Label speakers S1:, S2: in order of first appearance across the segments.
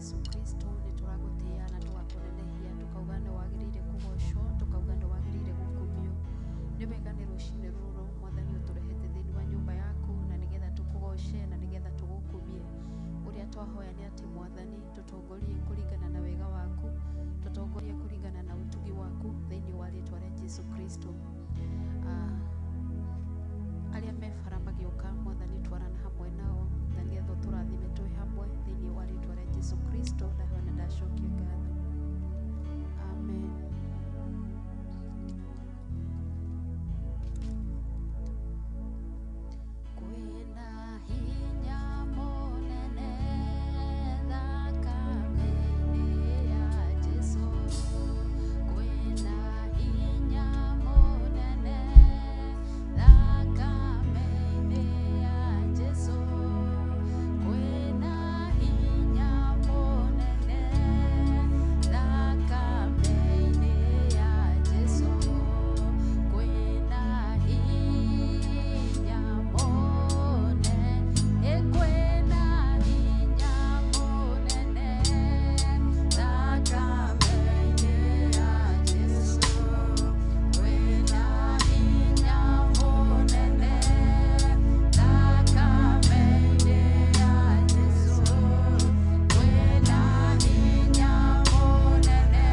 S1: Yesu Kristo ni turagutia na tugakunenehia tukauga ni wagirire kugoshwo tukauga ni wagirire gukumio ni wega ni rucini ruru mwathani uturehete thini wa nyumba yaku na nigetha tukugoshe na nigetha tugukumie uria twahoya ni ati mwathani tutongorie kuringana na wega waku tutongorie kuringana na utugi waku thini wa ritwa ria Yesu Kristo aria mebara magioka mwathani twarana hamwe nao na nigetha turathime twi hamwe thini wa ritwa ria Yesu Kristo ndahoya na ndacokia ngatho amen. Kwina hinya munene thakame-ini ya Jesu kwina hinya munene thakame-ini ya Jesu kwina hinya munene thakame-ini ya Jesu kwina hinya munene kwina hinya munene thakame-ini ya Jesu kwina hinya munene thakame-ini ya Jesu kwina hinya munene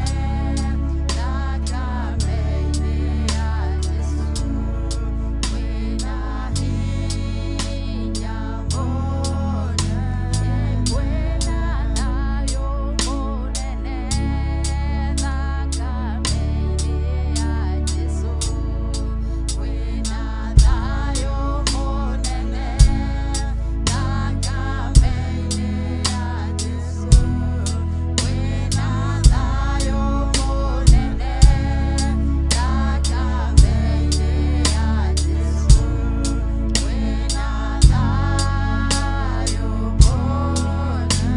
S1: thakame-ini ya Jesu kwina hinya munene kwina thayo munene thakame-ini ya Jesu kwina thayo munene thakame-ini ya Jesu kwina thayo munene thakame-ini ya Jesu kwina thayo munene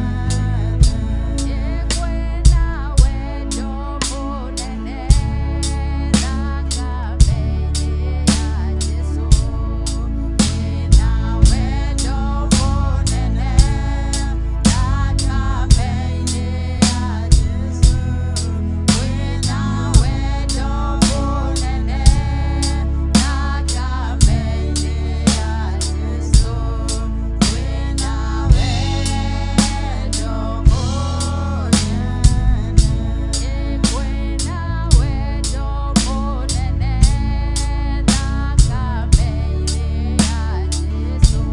S1: kwina wendo munene thakame-ini ya Jesu kwina wendo munene thakame-ini ya Jesu kwina wendo munene thakame-ini ya Jesu kwina wendo munene kwina wendo munene thakame-ini ya Jesu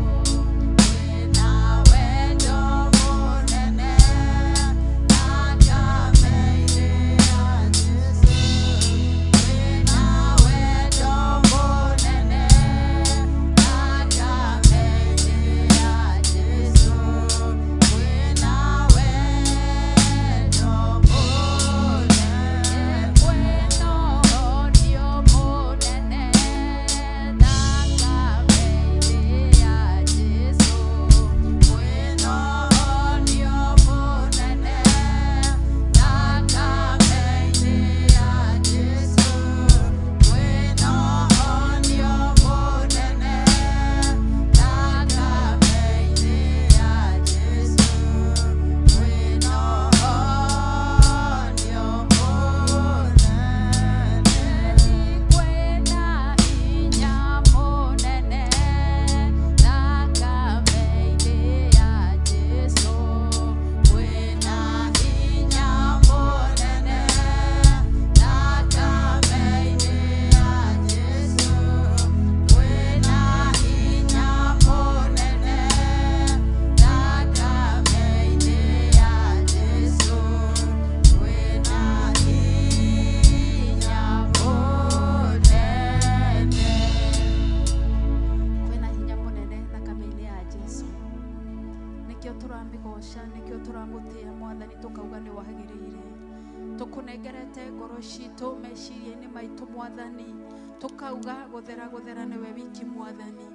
S1: kwina wendo munene thakame-ini ya Jesu kwina wendo munene thakame-ini ya Jesu kwina wendo munene kwina honio munene thakame-ini ya Jesu kwina honio munene thakame-ini ya Jesu kwina honio munene thakame-ini ya Jesu kwina honio munene kwina hinya munene thakame-ini ya Jesu kwina hinya munene thakame-ini ya Jesu kwina hinya munene thakame-ini ya Jesu kwina hinya munene thakame-ini ya Jesu nikio turamigosha nikio turamutia mwathani tukauga ni wagirire tukunengerete ngoro citu meciria-ini maitu mwathani tukauga guthera guthera niwe wiki Mwathani.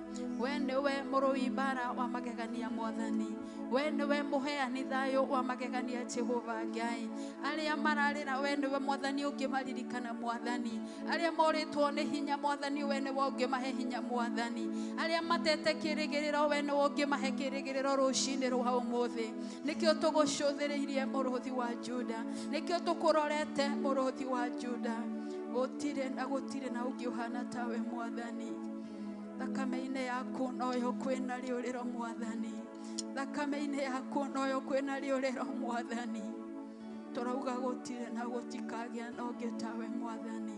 S1: We niwe mũrũi mbara wa magegania Mwathani. We niwe mũheani thayũ wa magegania Jehova Ngai. Arĩa mararĩra we niwe Mwathani ũngĩmaririkana Mwathani. Arĩa morĩtwo nĩ hinya Mwathani we niwe ũngĩmahe hinya Mwathani. Arĩa matete kĩrĩgĩrĩro we niwe ũngĩmahe kĩrĩgĩrĩro rũcinĩ rwa ũmũthĩ. Nĩkĩo tũgũcũthĩrĩirie mũrũthi wa Juda. Nĩkĩo tũkũrorete mũrũthi wa Juda. Gũtirĩ na ũngĩ ũhana tawe Mwathani. Thakame-inĩ yaku noyo kwĩna rĩũrĩro Mwathani. Thakame-inĩ yaku noyo kwĩna rĩũrĩro Mwathani. Tũrauga gũtirĩ na gũtikagĩa na ũngĩ tawe Mwathani.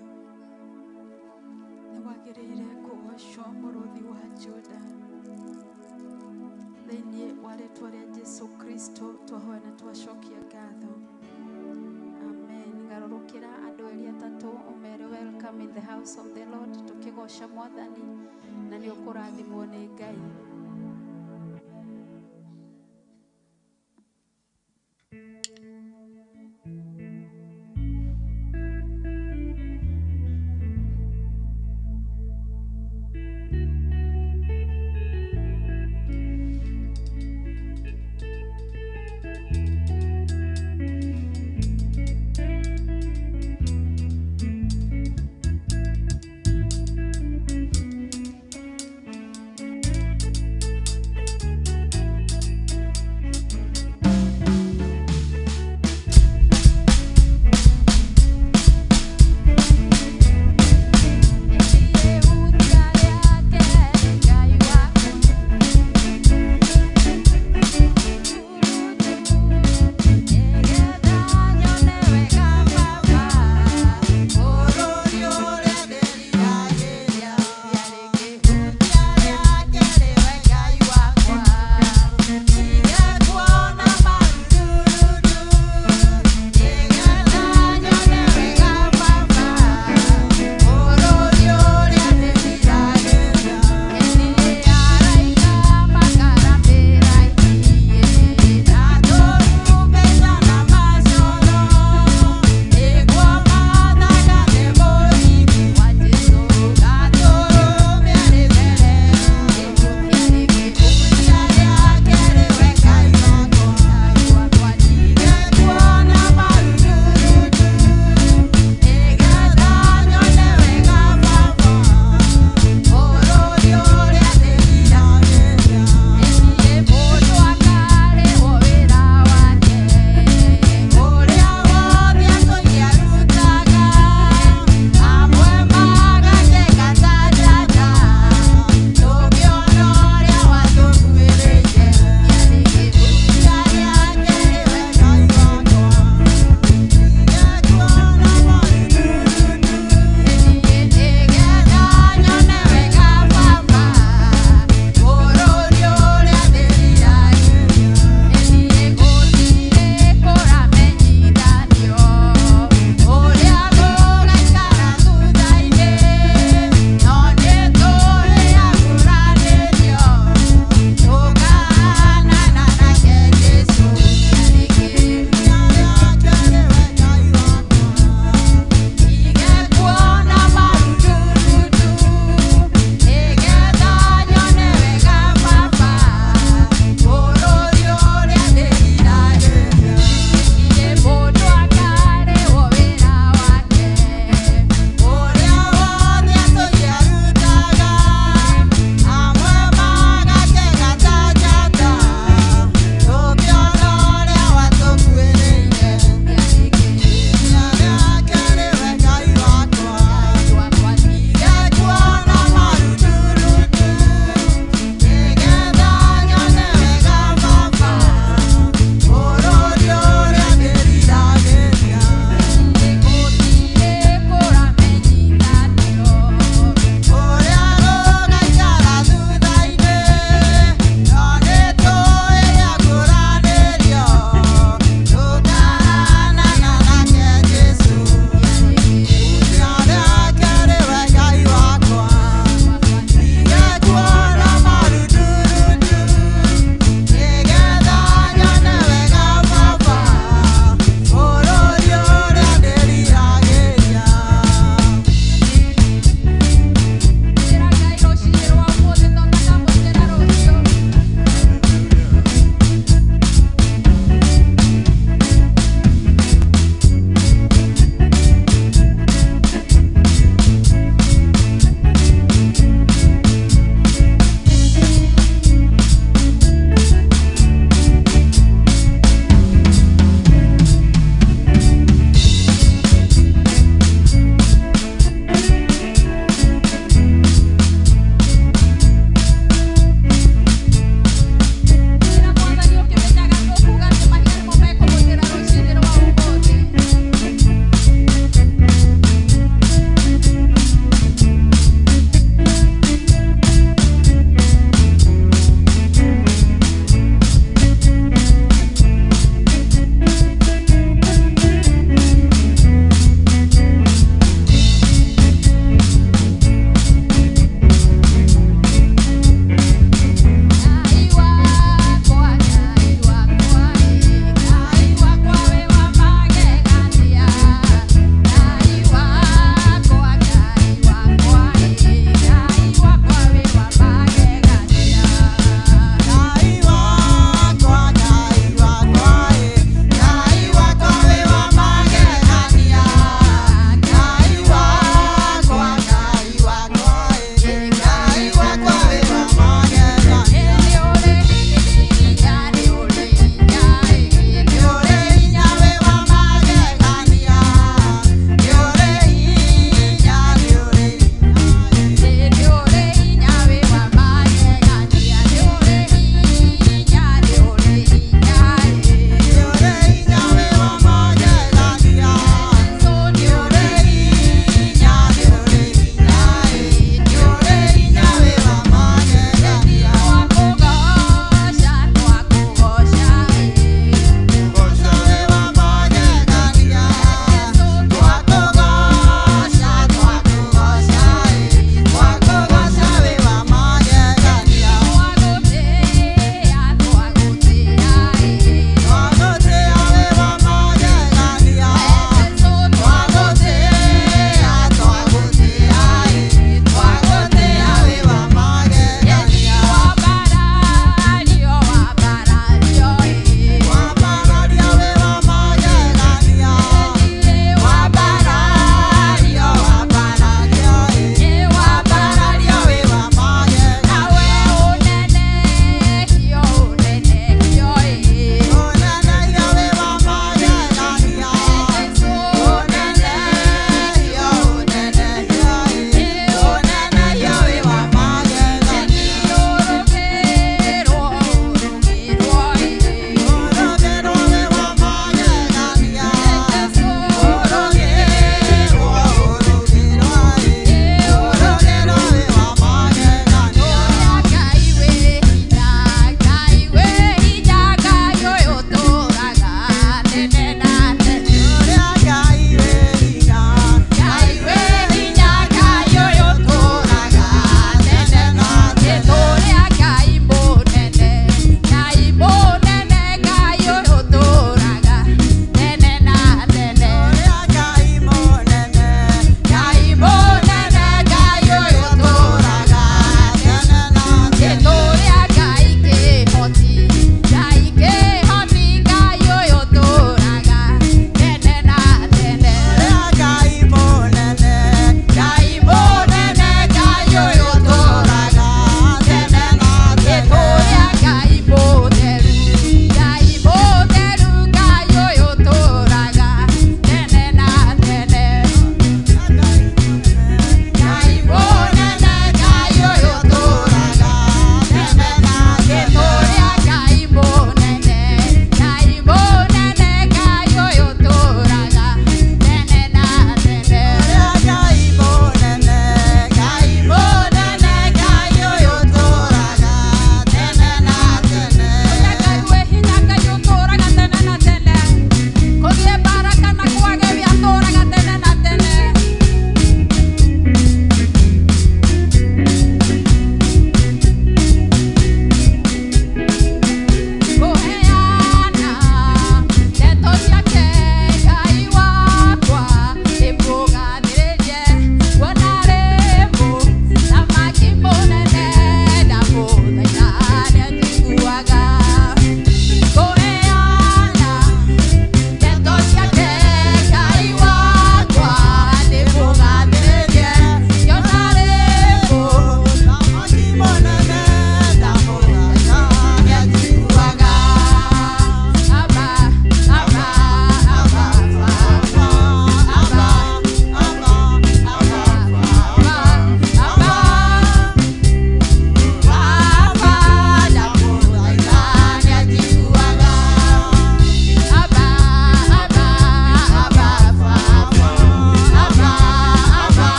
S1: Nĩwagĩrĩire kũgocwo mũrũthi wa Juda. Thĩinĩ wa rĩĩtwa rĩa Jesu Kristo twahoya na twacokia ngatho. Amen. Garũrũkĩra andũ erĩ atatũ ũmere welcome in the house of the Lord. Tũkĩgoca Mwathani na nĩ ũkũrathimwo nĩ Ngai.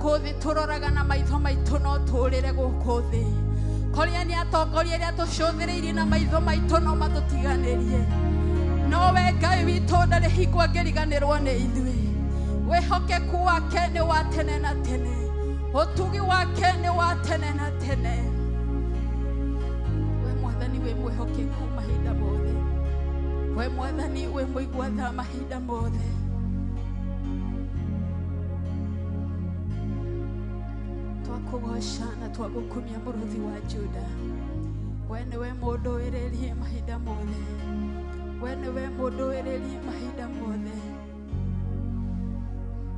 S1: gũkũ thĩ tũroraga na maitho maitũ no tũũrĩre gũkũ thĩ. Koria nĩ atongoria arĩa tũcũthĩrĩirie na maitho maitũ no matũtiganĩrie. No we Ngai witũ ndarĩ hingo angĩriganĩrwo nĩ ithuĩ. Wĩhokeku wake nĩ wa tene na tene. Ũtugi wake nĩ wa tene na tene. We Mwathani wĩ mwĩhokeku mahinda mothe. We Mwathani wĩ mũigua tha mahinda mothe. Twakũgoca na twagũkumia mũrũthi wa Juda. We nĩwe mũndũ wĩrĩrie mahinda mothe. We nĩwe mũndũ wĩrĩrie mahinda mothe.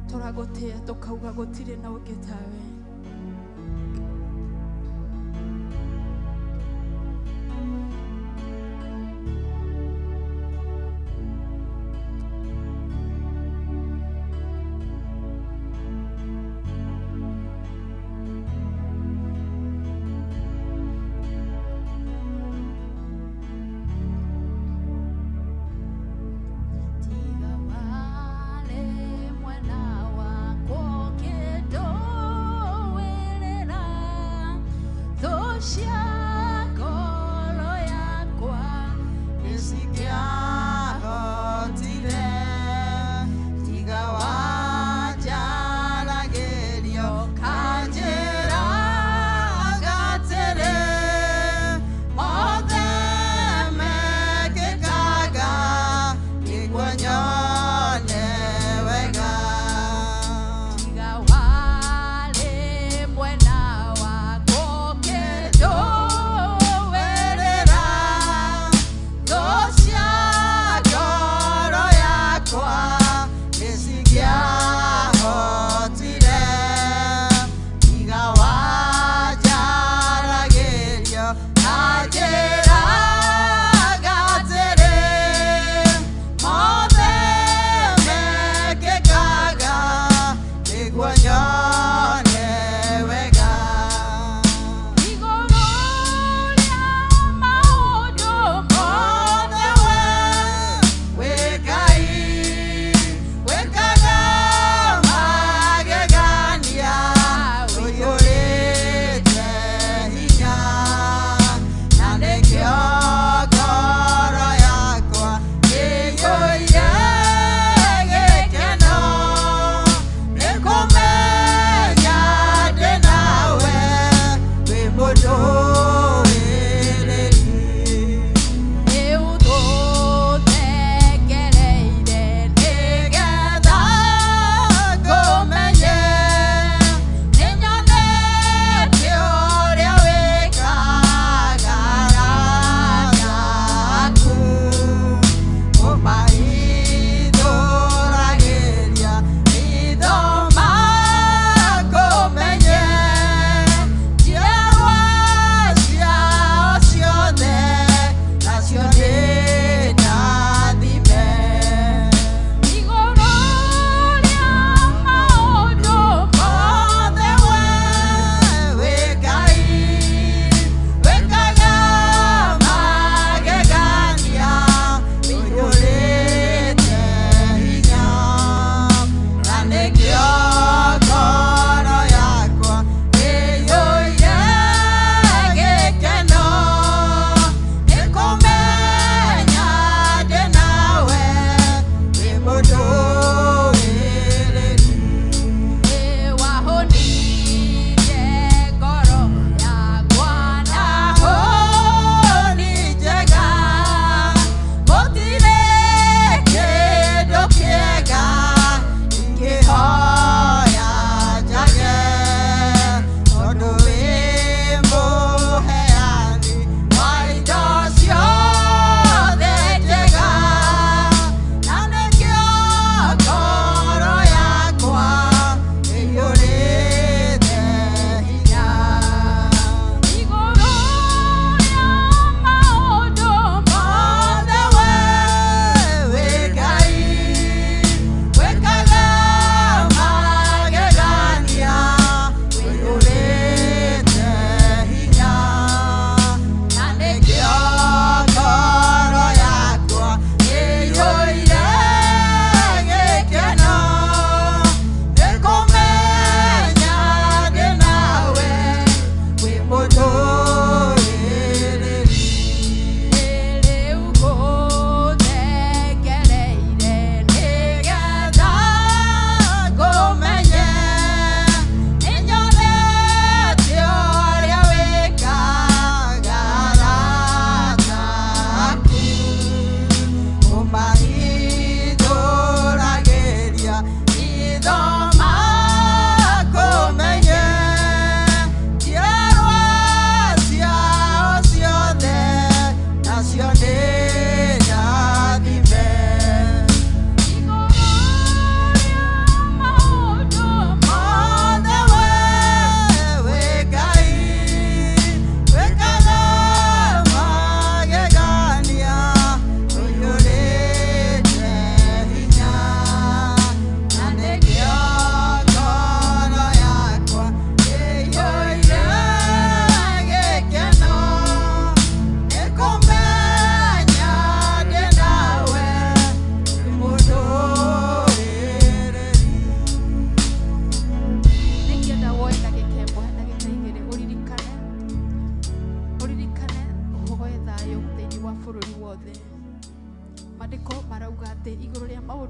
S1: Tũragũtĩĩa tũkauga gũtirĩ na ũngĩ tawe.
S2: Door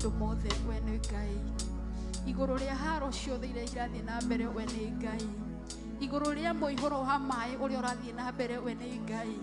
S1: maundu mothe we nĩ Ngai. Igũrũ rĩa haro ciothe iria irathiĩ na mbere we nĩ Ngai. Igũrũ rĩa mũihũro wa maĩ ũrĩa ũrathiĩ na mbere we nĩ Ngai.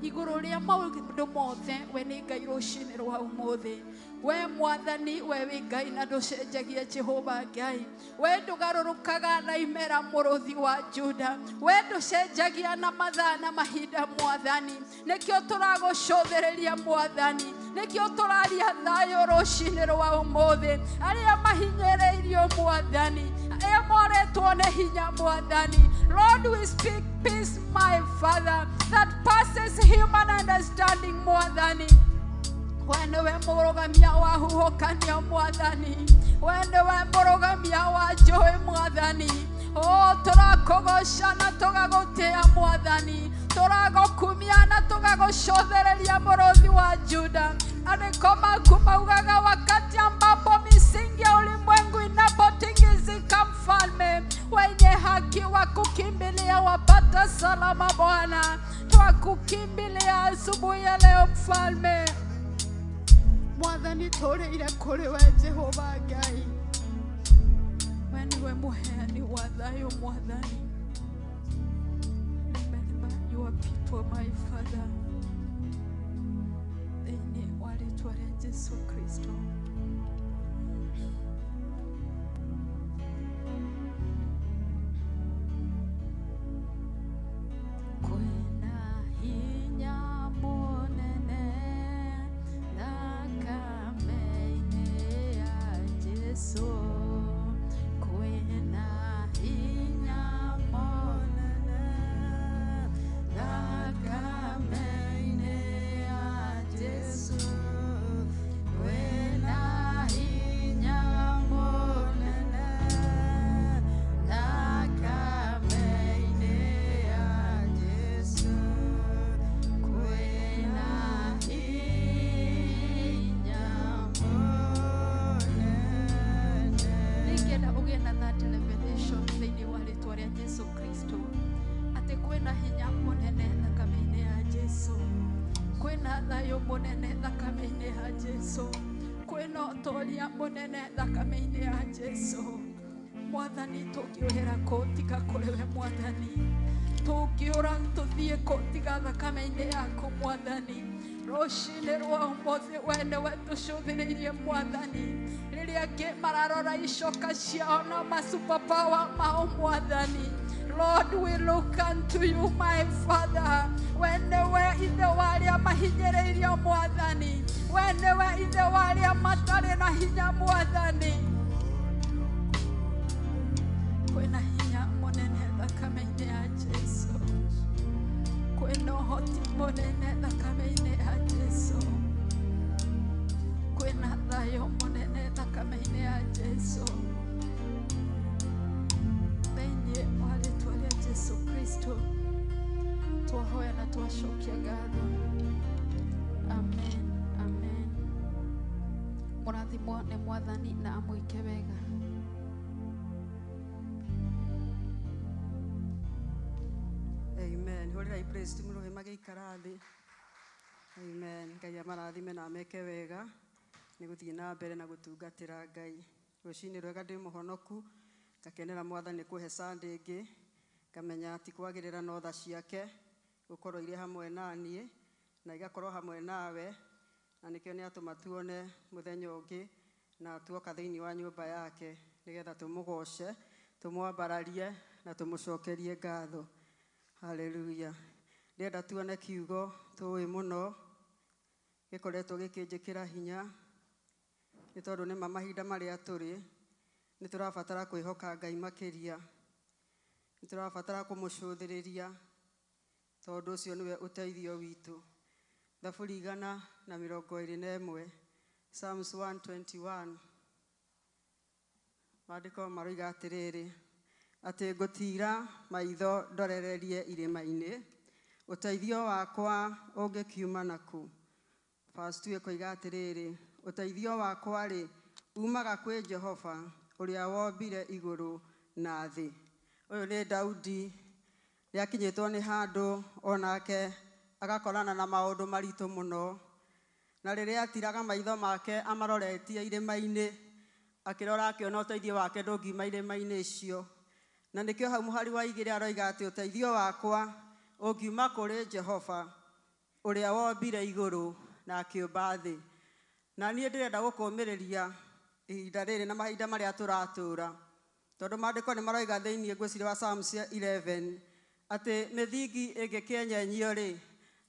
S1: Igũrũ rĩa maũndũ mothe we nĩ Ngai rũcinĩ rwa ũmũthĩ. We Mwathani we wĩ Ngai na ndũcenjagia Jehova Ngai. We ndũgarũrũkaga na imera mũrũthi wa Juda. We ndũcenjagia na mathaa na mahinda Mwathani. Nĩkĩo tũragũcũthĩrĩria Mwathani. Nĩkĩo tũraria thayũ rũcinĩ rwa ũmũthĩ. Arĩa mahinyĩrĩirio Mwathani, arĩa moretwo nĩ hinya Mwathani. Lord, we speak peace, my Father, that passes human understanding Mwathani. Wende we mũrũgamia wa huhũkanio Mwathani. Wende we mũrũgamia wa njũĩ Mwathani. Tũrakũgoca na tũgagũtĩĩa Mwathani. Tũragũkumia na tũgagũcũthĩrĩria mũrũthi wa Juda. Andĩko maku maugaga wakati ambapo misingi ya ulimwengu inapotingizika, Mfalme wenye haki wa kukimbilia wapata salama. Bwana, twakukimbilia asubuhi ya leo Mfalme. Mwathani tũrĩire kũrĩ we Jehova Ngai. We niwe mũheani wa thayũ Mwathani. Remember your people, my Father. Thĩinĩ wa rĩĩtwa rĩa Jesu Kristo. Kwĩna hinya mũnene thakame-inĩ ya Jesu. Kwĩna hinya mũnene thakame-inĩ ya Jesu. Kwĩna hinya mũnene thakame-inĩ ya Jesu. Kwĩna hinya mũnene. Ningĩenda ũgĩe na that revelation thĩinĩ wa rĩĩtwa rĩa Jesu Kristo, atĩ kwĩna hinya mũnene thakame-inĩ ya Jesu. Kwĩna thayũ mũnene thakame-inĩ ya Jesu. Kwĩna ũtũũria mũnene thakame-inĩ ya Jesu. Mwathani, tũngĩũrĩra kũ tiga kũrĩ we Mwathani. Tũngĩũra tũthiĩ kũ tiga thakame-inĩ yaku Mwathani. Rũcinĩ rwa ũmũthĩ we nĩwe tũcũthĩrĩirie Mwathani. Rĩrĩa angĩ mararora icoka ciao na masuperpower mao Mwathani. Lord, we look unto you, my Father. We nĩwe ithe wa arĩa mahinyĩrĩirio Mwathani. We nĩwe ithe wa arĩa matarĩ na hinya Mwathani. Kwĩna hinya mũnene thakame-inĩ ya Jesu. Kwĩna ũhoti mũnene thakame-inĩ ya Jesu. Kwĩna thayũ mũnene thakame-inĩ ya Jesu. Thĩinĩ wa rĩĩtwa rĩa Jesu Kristo twahoya na twacokia ngatho. Amen, amen. Mũrathimwo nĩ Mwathani na amwĩke wega.
S2: Amen. Hũrĩrai praise team rũhĩ magĩikara thĩ. Amen. Ngai amarathime na ameke wega nĩ gũthiĩ na mbere na gũtungatĩra Ngai. Rũcinĩ rwega ndĩ mũhonoku, ngakenera Mwathani kũhe Sunday ĩngĩ, ngamenya atĩ kwagĩrĩra no tha ciake gũkorwo irĩ hamwe naniĩ na igakorwo hamwe nawe, na nĩkĩo nĩ atũma tuone mũthenya ũngĩ na tuoka thĩinĩ wa nyũmba yake nĩgetha tũmũgoce, tũmwambararie na tũmũcokerie ngatho. Hallelujah. Ndĩrenda tuone kiugo tũĩ mũno gĩkoretwo gĩkĩnjĩkĩra hinya, nĩ tondũ nĩ mahinda marĩa tũrĩ, nĩ tũrabatara kwĩhoka Ngai makĩria, nĩ tũrabatara kũmũcũthĩrĩria, tondũ ũcio nĩwe ũteithio witũ. Thaburi 121, Psalms 121, maandĩko maroiga atĩrĩrĩ, atĩ ngũtiira maitho ndorererie irĩma-inĩ, ũteithio wakwa ũngĩkiuma naku. Verse 2 ĩkoiga atĩrĩrĩ, ũteithio wakwa-rĩ umaga kwĩ Jehova ũrĩa wombire igũrũ na thĩ. Ũyũ nĩ Daudi rĩakinyĩtwo nĩ handũ onake agakorana na maũndũ maritũ mũno, na rĩrĩa atiraga maitho make amaroretie irĩma-inĩ akĩrora akĩona ũteithio wake ndũngiuma irĩma-inĩ icio. Na nĩkĩo hau mũhari wa 2 aroiga atĩ ũteithio wakwa ũngiuma kũrĩ Jehova ũrĩa wombire igũrũ na akĩũmba thĩ. Na niĩ ndĩrenda gũkũũmĩrĩria ihinda rĩrĩ na mahinda marĩa tũratũũra, tondũ maandĩko nĩ maroiga thĩinĩ ngwĩciria wa Psalms 11 atĩ mĩthingi ĩngĩkĩenyenyio-rĩ,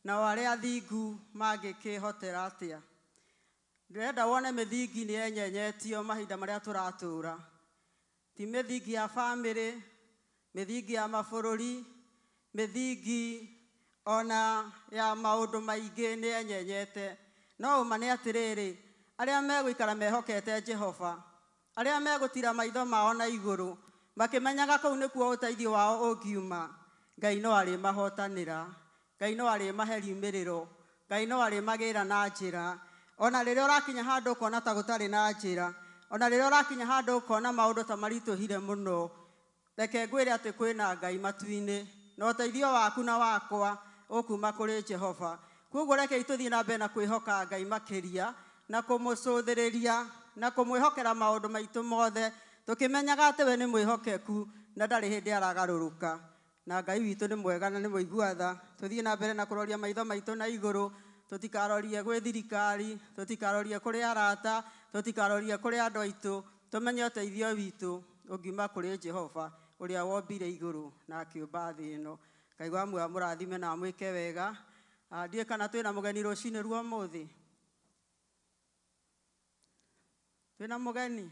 S2: nao arĩa athingu mangĩkĩhotera atĩa. Ndĩrenda wone mĩthingi nĩ yenyenyetio mahinda marĩa tũratũũra, ti mĩthingi ya bamĩrĩ, mĩthingi ya mabũrũri, mĩthingi ona ya maũndũ maingĩ nĩ yenyenyete. No ũma nĩ atĩrĩrĩ, arĩa megũikara mehokete Jehova, arĩa megũtira maitho mao na igũrũ makĩmenyaga kũu nĩkuo ũteithio wao ũngiuma, Ngai no arĩmahotanĩra, Ngai no arĩmahe riumĩrĩro, Ngai no arĩmagĩra na njĩra. Ona rĩrĩa ũrakinya handũ ũkona ta gũtarĩ na njĩra, ona rĩrĩa ũrakinya handũ ũkona maũndũ ta maritũhire mũno, reke ngwĩre atĩ kwĩna Ngai matu-inĩ, na ũteithio waku na wakwa ũkuma kũrĩ Jehova. Koguo rekei tũthiĩ na mbere na kwĩhoka Ngai makĩria na kũmũcũthĩrĩria na kũmwĩhokera maũndũ maitũ mothe, tũkĩmenyaga atĩ we nĩ mwĩhokeku na ndarĩ hĩndĩ aragarũrũka. Na Ngai witũ nĩ mwega na nĩ mũigua tha. Tũthiĩ na mbere na kũroria maitho maitũ na igũrũ, tũtikarorie gwĩ thirikari, tũtikarorie kũrĩ arata, tũtikarorie kũrĩ andũ aitũ, tũmenye ũteithio witũ ũngiuma kũrĩ Jehova ũrĩa wombire igũrũ na akĩũmba thĩ ĩno. Ngai wa muoyo amũrathime na amwĩke wega. Ndiĩ kana twĩna mũgeni rũcinĩ rwa ũmũthĩ? Twĩna mũgeni?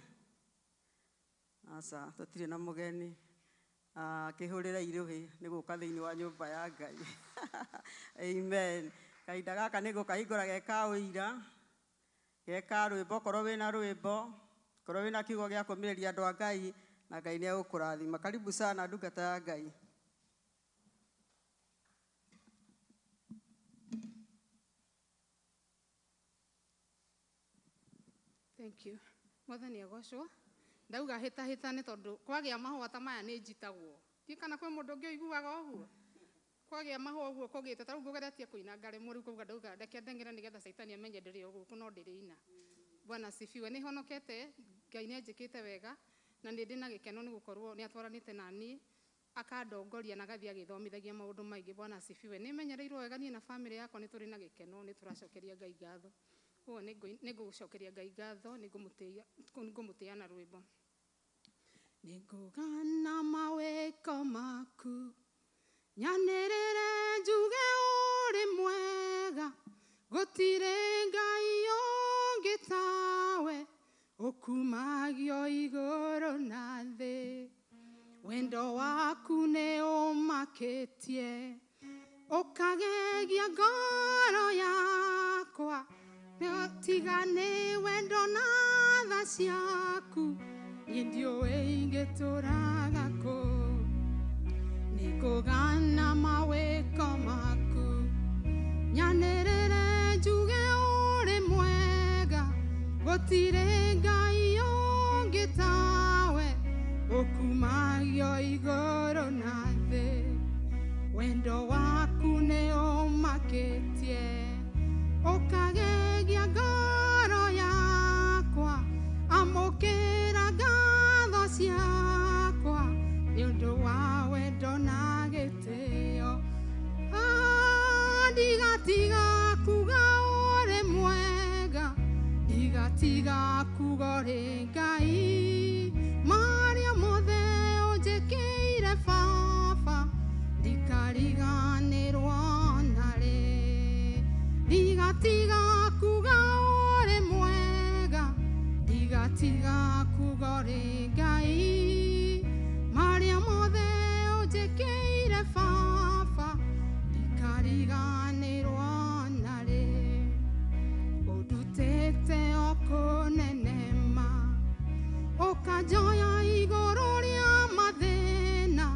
S2: Aca, tũtirĩ na mũgeni. Kĩhũrĩre irũhĩ nĩ gũka thĩinĩ wa nyũmba ya Ngai. Amen. Kahinda gaka nĩ gũkahingũra geka ũira, geka rwĩmbo, korwo wĩna rwĩmbo, korwo wĩna kiugo gĩa kũũmĩrĩria andũ a Ngai, na Ngai nĩ egũkũrathima. Karibu sana ndungata ya Ngai.
S3: Thank you. Mwathani agocwo. Ndauga hĩta nĩ tondũ kwagĩa mahũa ta maya nĩ njitagwo. Ti kana kwĩ mũndũ ũngĩ ũiguaga ũguo? Kwagĩa mahũa ũguo kũgĩte, ta rĩu ngũgeretie kũina ngaremwo rĩu kuuga ndauga reke ndengere nĩgetha Saitani amenye ndĩrĩ o gũkũ no ndĩrĩ ina. Bwana asifiwe. Nĩ honokete, Ngai nĩ anjĩkĩte wega na nĩ ndĩ na gĩkeno nĩ gũkorwo nĩ atwaranĩte na niĩ akandongoria na gathia gĩthomithagia maũndũ maingĩ. Bwana asifiwe. Nĩ menyereirwo wega niĩ na family yakwa nĩ tũrĩ na gĩkeno, nĩ tũracokeria Ngai ngatho. Ũguo nĩ ngũcokeria Ngai ngatho, nĩ ngũmũtĩĩa na rwĩmbo. Nĩ ngũgana mawĩko maku, nyanĩrĩre njuge ũrĩ mwega, gũtirĩ Ngai ũngĩ tawe, ũkumagio igũrũ na thĩ. Wendo waku nĩ ũmakĩtie, ũkagegia ngoro yakwa, tiga nĩ wendo na tha ciaku, niĩ ndiũĩ ingĩtũũraga kũ. Nĩ ngũgana mawĩko maku, nyanĩrĩre njuge ũrĩ mwega, gũtirĩ Ngai ũngĩ tawe, ũkumagio igũrũ na thĩ. Wendo waku nĩ ũmakĩtie, ũkagegia ngoro yakwa, amũkĩra ngatho ciakwa nĩ ũndũ wa wendo na gĩtĩo. Ndigatiga kuga ũrĩ mwega, ndigatiga kuga ũrĩ Ngai, marĩa mothe ũnjĩkĩire Baba, ndikariganĩrwo narĩ. Ndigatiga kuga ũrĩ mwega, ndigatiga kuga ũrĩ Ngai, marĩa mothe ũnjĩkĩire Baba, ndikariganĩrwo narĩ. Ũndutĩte o kũnenema, ũkanjoya igũrũ rĩa mathĩna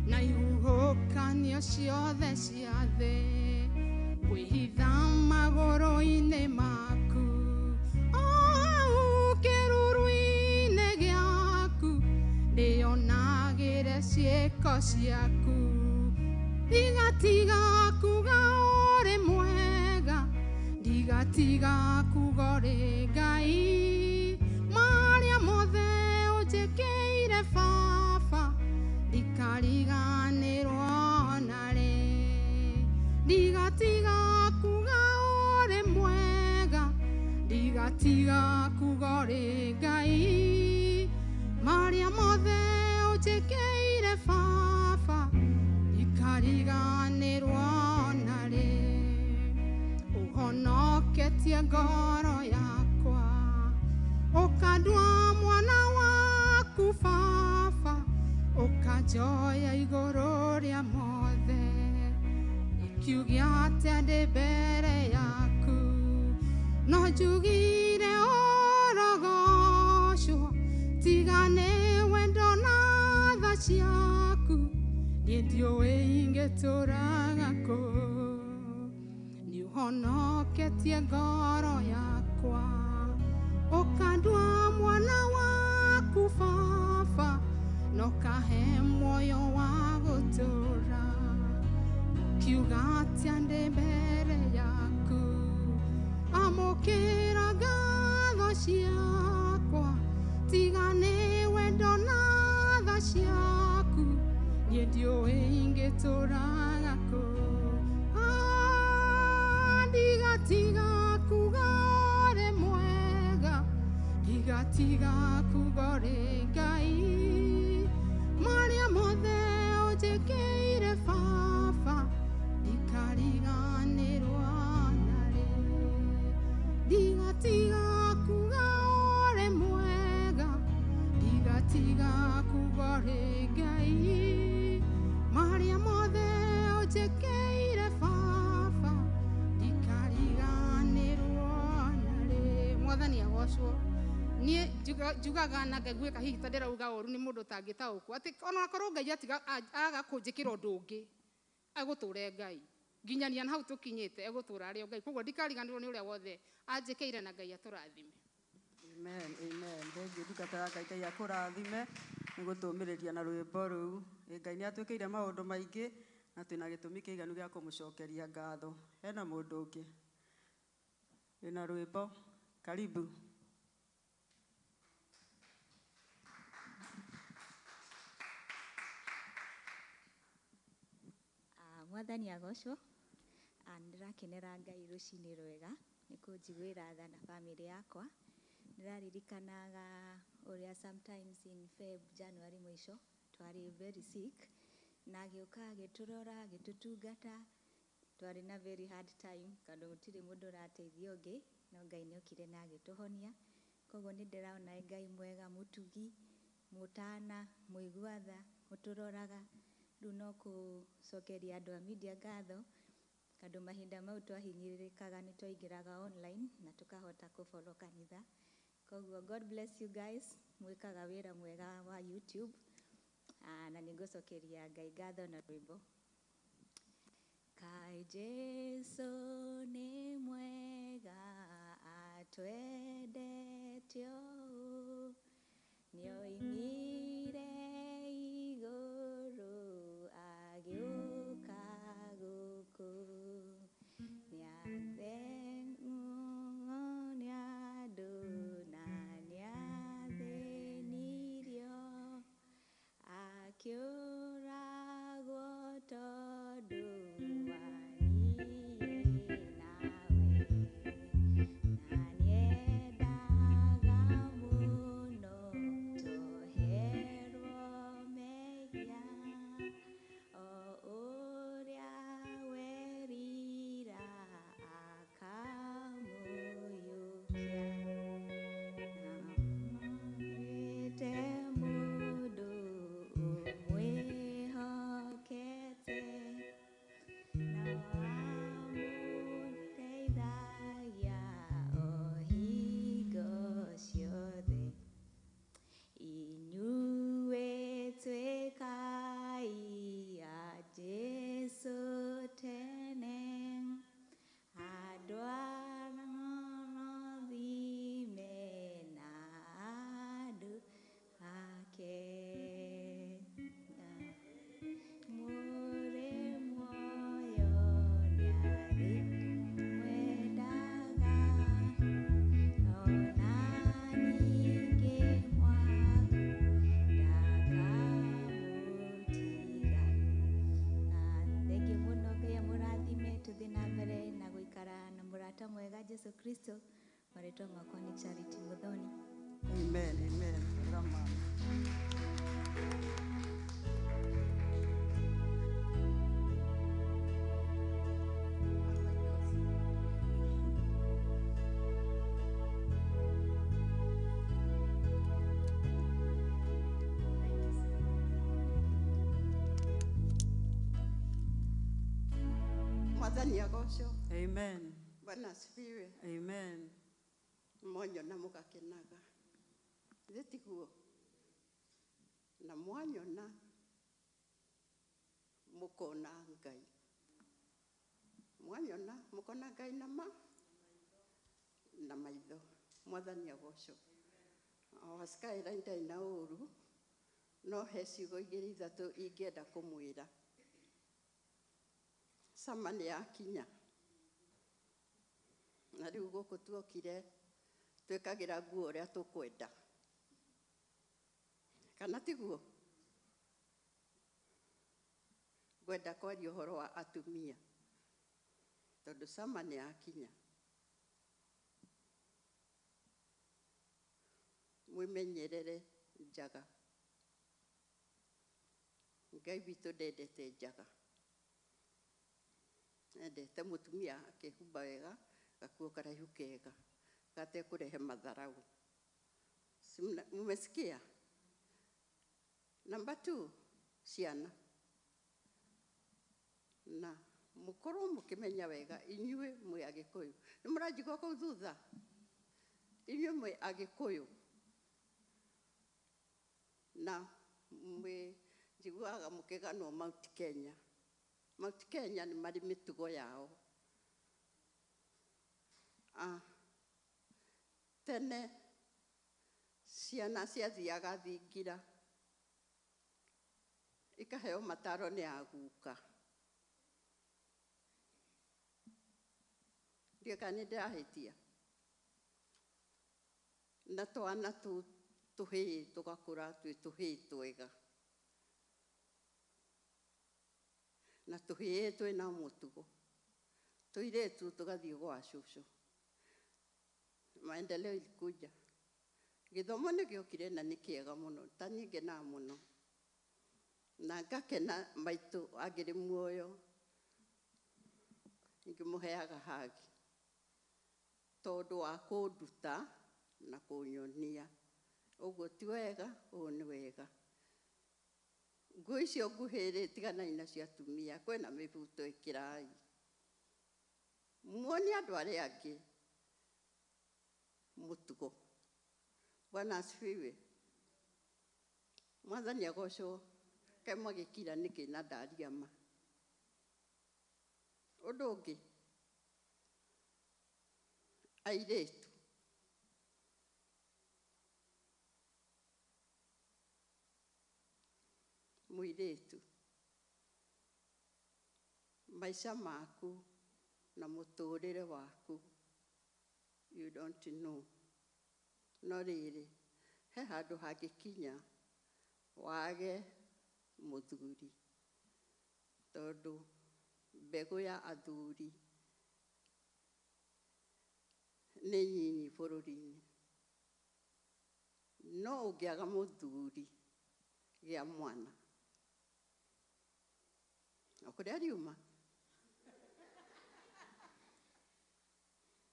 S3: na ihuhũkanio ciothe cia thĩ, kwĩhitha magũrũ-inĩ maku, kĩruru-inĩ gĩaku ndĩonagĩre ciĩko ciaku. Ndigatiga kuga ũrĩ mwega, ndigatiga kugore Ngai maria mothe unjekeire baba ndikariganirwo nare ndigatiga kuga uri mwega ndigatiga kugore Ngai maria mothe unjekeire baba ndikariganirwo nare uhonoketie ngoro yakwa ukandua mwana waku baba ukanjoya iguru ria mothe ikiugia atia ndi mbere yaku no njugire orogocwo tigane wendo na tha ciaku niĩ ndiũĩ ingĩtũraga kũ niũhonoketie ngoro yakwa ũkandua mwana waku baba na ũkahe muoyo wa gũtũra ũkiuga atĩa ndĩ mbere yaku amũkĩra ngatho ciakwa tigane wendo na tha ciaku niĩ ndiũĩ ingĩtũraga kũ ndigatiga kuga ũrĩ mwega ndigatiga kuga ũrĩ Ngai maria mothe ũnjĩkĩire baba ndikariganĩrwo narĩ ndigatiga kuga ũrĩ mwega ndigatiga kuga ũrĩ Ngai maria mothe ũnjĩkĩire baba ndikariganĩrwo narĩ mwathani agocwo niĩ njugaga na ngaiguĩka hihi ta ndĩrauga ũru nĩ mũndũ ũtangĩtaũkwo atĩ ona akorwo Ngai aga kũnjĩkĩra ũndũ ũngĩ agũtũre Ngai nginyania na hau tũkinyĩte egũtũra arĩ o Ngai koguo ndikariganĩrwo nĩ ũrĩa wothe anjĩkĩire na Ngai atũrathime
S2: amen amen thengiũ ndungata ya Ngai Ngai akũrathime nĩ gũtũmĩrĩria na rwĩmbo rũu Ngai nĩ atwĩkĩire maũndũ maingĩ na twĩna gĩtũmi kĩiganu gĩa kũmũcokeria ngatho hena mũndũ ũngĩ wĩna rwĩmbo karibu
S4: mwathani agocwo ndĩrakenera Ngai rũcinĩ rwega nĩ kũnjiguĩra tha na family yakwa ndĩraririkanaga ũrĩa sometimes in January mwisho twarĩ very sick na agĩũka agĩtũrora agĩtũtungata twarĩ na very hard time tondũ gũtirĩ mũndũ ũrateithia ũngĩ no Ngai nĩ okire na agĩtũhonia koguo nĩ ndĩraona Ngai mwega mũtugi mũtana mũigua tha ũtũroraga rĩu no gũcokeria andũ a media ngatho tondũ mahinda mau twahinyĩrĩrĩkaga nĩ twaingĩraga online na tũkahota kũfollow kanitha koguo God bless you guys mwĩkaga wĩra mwega wa YouTube na nĩ ngũcokeria Ngai ngatho na rwĩmbo Kaĩ Jesũ nĩ mwega atwendete ũũ nĩoimire igũrũ agĩũka gũkũ nĩatheng'wo nĩ andũ na nĩathĩnirio akĩũragwo tondũ wa niĩ nawe na nĩendaga mũno tũhe Kristo. Marĩtwa makwa nĩ Charity Muthoni.
S2: Amen, amen. Rama.
S5: Mwathani agocwo.
S2: Amen.
S5: Bwana asifiwe.
S2: Amen.
S5: Mwanyona mugakenaga. Ithe tiguo. Na mwanyona mukona Ngai. Mwanyona mukona Ngai na maitho. Mwathani agocwo. Wasikaĩra ndai na ũru no he ciugo igĩrĩ ithatũ ingĩenda kũmwĩra. Sama nĩ yakinya. Na rĩu gũkũ tuokire twĩkagĩra nguo ũrĩa tũkwenda. Kana tiguo? Ngwenda kwaria ũhoro wa atumia. Tondũ sama nĩ yakinya. Mwĩmenyerere njaga. Ngai witũ ndendete njaga. Endete mũtumia akĩhumba wega, gakuo karaihu kega, gatekũrehe madharau. Mmesikia? Number 2, ciana. Na mũkorwo mũkĩmenya wega inyuĩ mwĩ Agĩkũyũ. Nĩ mũranjigua kũu thutha? Inyuĩ mwĩ Agĩkũyũ. Na mwĩ njiguaga mũkĩganwo Mount Kenya. Mount Kenya nĩ marĩ mĩtugo yao. Tene ciana ciathiaga thingira ikaheo mataro nĩ aguka. Ndiũĩ kana nĩ ndĩrahĩtia. Na twana tũhĩĩ tũgakũra twĩ tũhĩĩ twega. Na tũhĩĩ twĩna mũtugo. Tũirĩtu tũgathiĩ gwa cũcũ. Maendeleo ilikuja. Gĩthomo nĩ gĩokire na nĩ kĩega mũno. Ta niĩ ngenaga mũno. Na ngakena maitũ agĩrĩ muoyo. Ngĩmũheaga hagi. Tondũ wa kũnduta na kũnyonia. Ũguo ti wega, ũguo nĩ wega. Nguo icio nguhĩrĩ tiganai na cia atumia. Kwĩna mĩbuto ĩkĩrai. Muonie andũ arĩa angĩ mũtugo. Bwana asifiwe. Mwathani agocwo. Kaĩ mwagĩkira nĩkĩ na ndaria ma. Ũndũ ũngĩ. Airĩtu. Mũirĩtu. Maica maku na mũtũrĩre waku. You don't know. No rĩrĩ. He handũ hangĩkinya wage mũthuri. Tondũ mbegũ ya athuri nĩ nyinyi bũrũri-inĩ. No ũngĩaga mũthuri gĩa mwana. Okũrĩa riuma.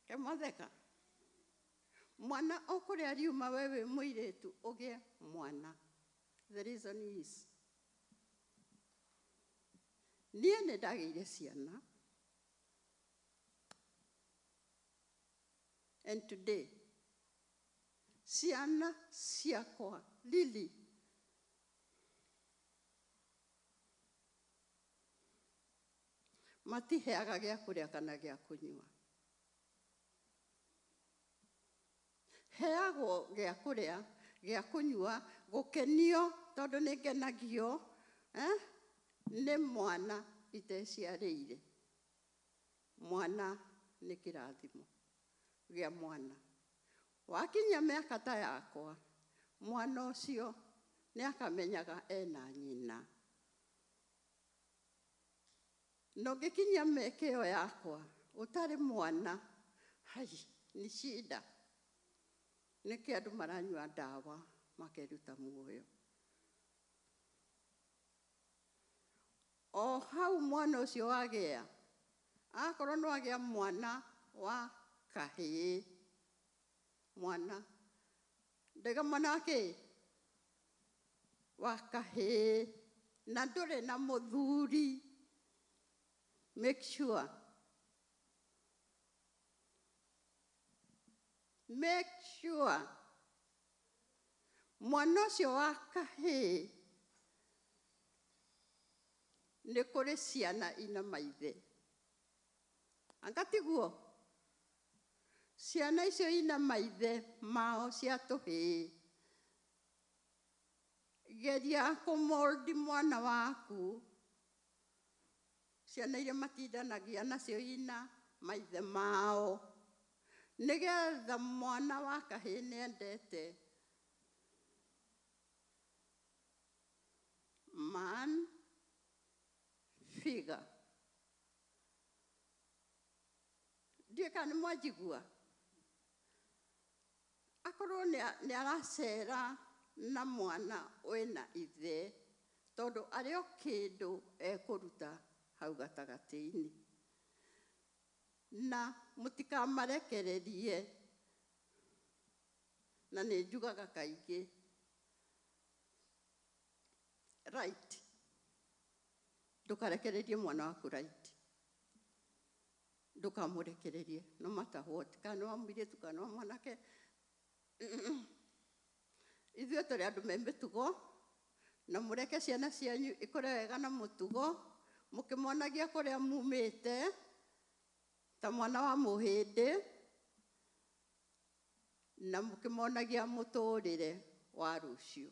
S5: Kemwatheka. Mwana okũrĩa riuma wewe mũirĩtu ũgĩe mwana. The reason is. Niĩ nĩ ndagĩire ciana. And today, ciana ciakwa Lily matiheaga gĩa kũrĩa kana gĩa kũnyua. Heagwo gĩa kũrĩa, gĩa kũnyua, gũkenio tondũ nĩ ngenagio nĩ mwana iteciarĩire. Mwana nĩ kĩrathimo gĩa mwana. Wakinya mĩaka ta yakwa, mwana ũcio nĩ akamenyaga ena nyina. Na ũngĩkinyia mĩaka ĩyo yakwa, ũtarĩ mwana, hai ni shida nĩkĩ andũ maranyua ndawa makeruta muoyo. O hau mwana ũcio wagĩa, akorwo no agĩa mwana wa kahĩĩ, mwana ndaiga mwana wake wa kahĩĩ na ndũrĩ na mũthuri, make sure mwana ũcio wa kahĩĩ nĩ kũrĩ ciana ina maithe. Anga tiguo? Ciana icio ina maithe mao cia tũhĩĩ, geria kũmoldi mwana waku. Ciana iria matindanagia nacio ina maithe mao, nĩgetha mwana wa kahĩĩ nĩendete man figure. Ndiĩ kana nĩ mwanjigua? Akorwo nĩ aracera na mwana wĩna ithe, tondũ arĩ o kĩndũ ekũruta hau gatagatĩ-inĩ. Na mũtikamarekererie, na nĩ njugaga kaingĩ, right, ndũkarekererie mwana waku right, ndũkamũrekererie no matter what, kana wa mũirĩtu kana wa mwanake. Ithuĩ tũrĩ andũ me mĩtugo, na mũreke ciana cianyu ikũre wega na mũtugo, mũkĩmonagia kũrĩa mumĩte ta mwana wa mũhĩndĩ, na mũkĩmonagia mũtũrĩre wa rũciũ.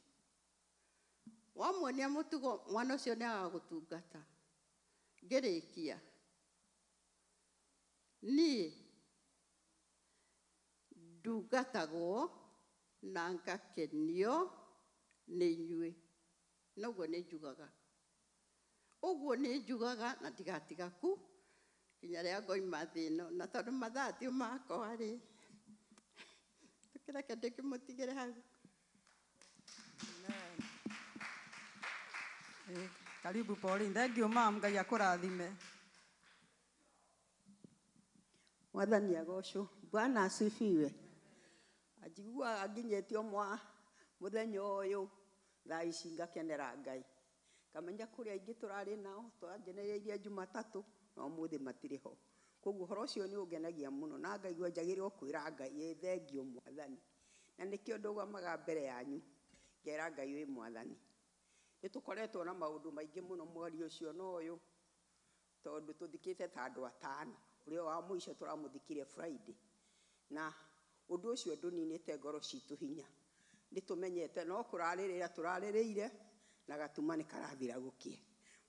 S5: Wamuonia mũtugo, mwana ũcio nĩ agagũtungata. Ngĩrĩkia, niĩ ndugatagwo na ngakenio nĩ inyuĩ. Noguo nĩ njugaga. Ũguo nĩ njugaga na ndigatiga ku nginya rĩrĩa ngoima thĩ ĩno. Na tondũ mathaa ti makwa-rĩ, tũkĩreke ndĩkĩmũtigĩre hau.
S2: Karibu Pauline. Thank you ma'am, Ngai akũrathime.
S6: Mwathani agocwo. Bwana asifiwe. Ajiguaga nginyĩtio mũthenya ũyũ thaa ici ngakenera Ngai. Kamenya kũrĩa aingĩ tũrarĩ nao twanjenereirie Jumatatũ na ũmũthĩ matirĩ ho. Koguo ũhoro ũcio nĩ ũngenagia mũno na ngaigua njagĩrĩirwo kwĩra Ngai thengiũ Mwathani. Na nĩkĩo ndũgamaga mbere yanyu ngera Ngai wĩ Mwathani. Nĩtũkoretwo na maũndũ maingĩ mũno mweri ũcio na ũyũ, tondũ tũthikĩte ta andũ atano. Ũrĩa wa mũico tũramũthikire Friday. Na ũndũ ũcio ndũninĩte ngoro citũ hinya. Nĩtũmenyete no kũrarĩrĩra tũrarĩrĩire na gatuma nĩ karathira gũkie.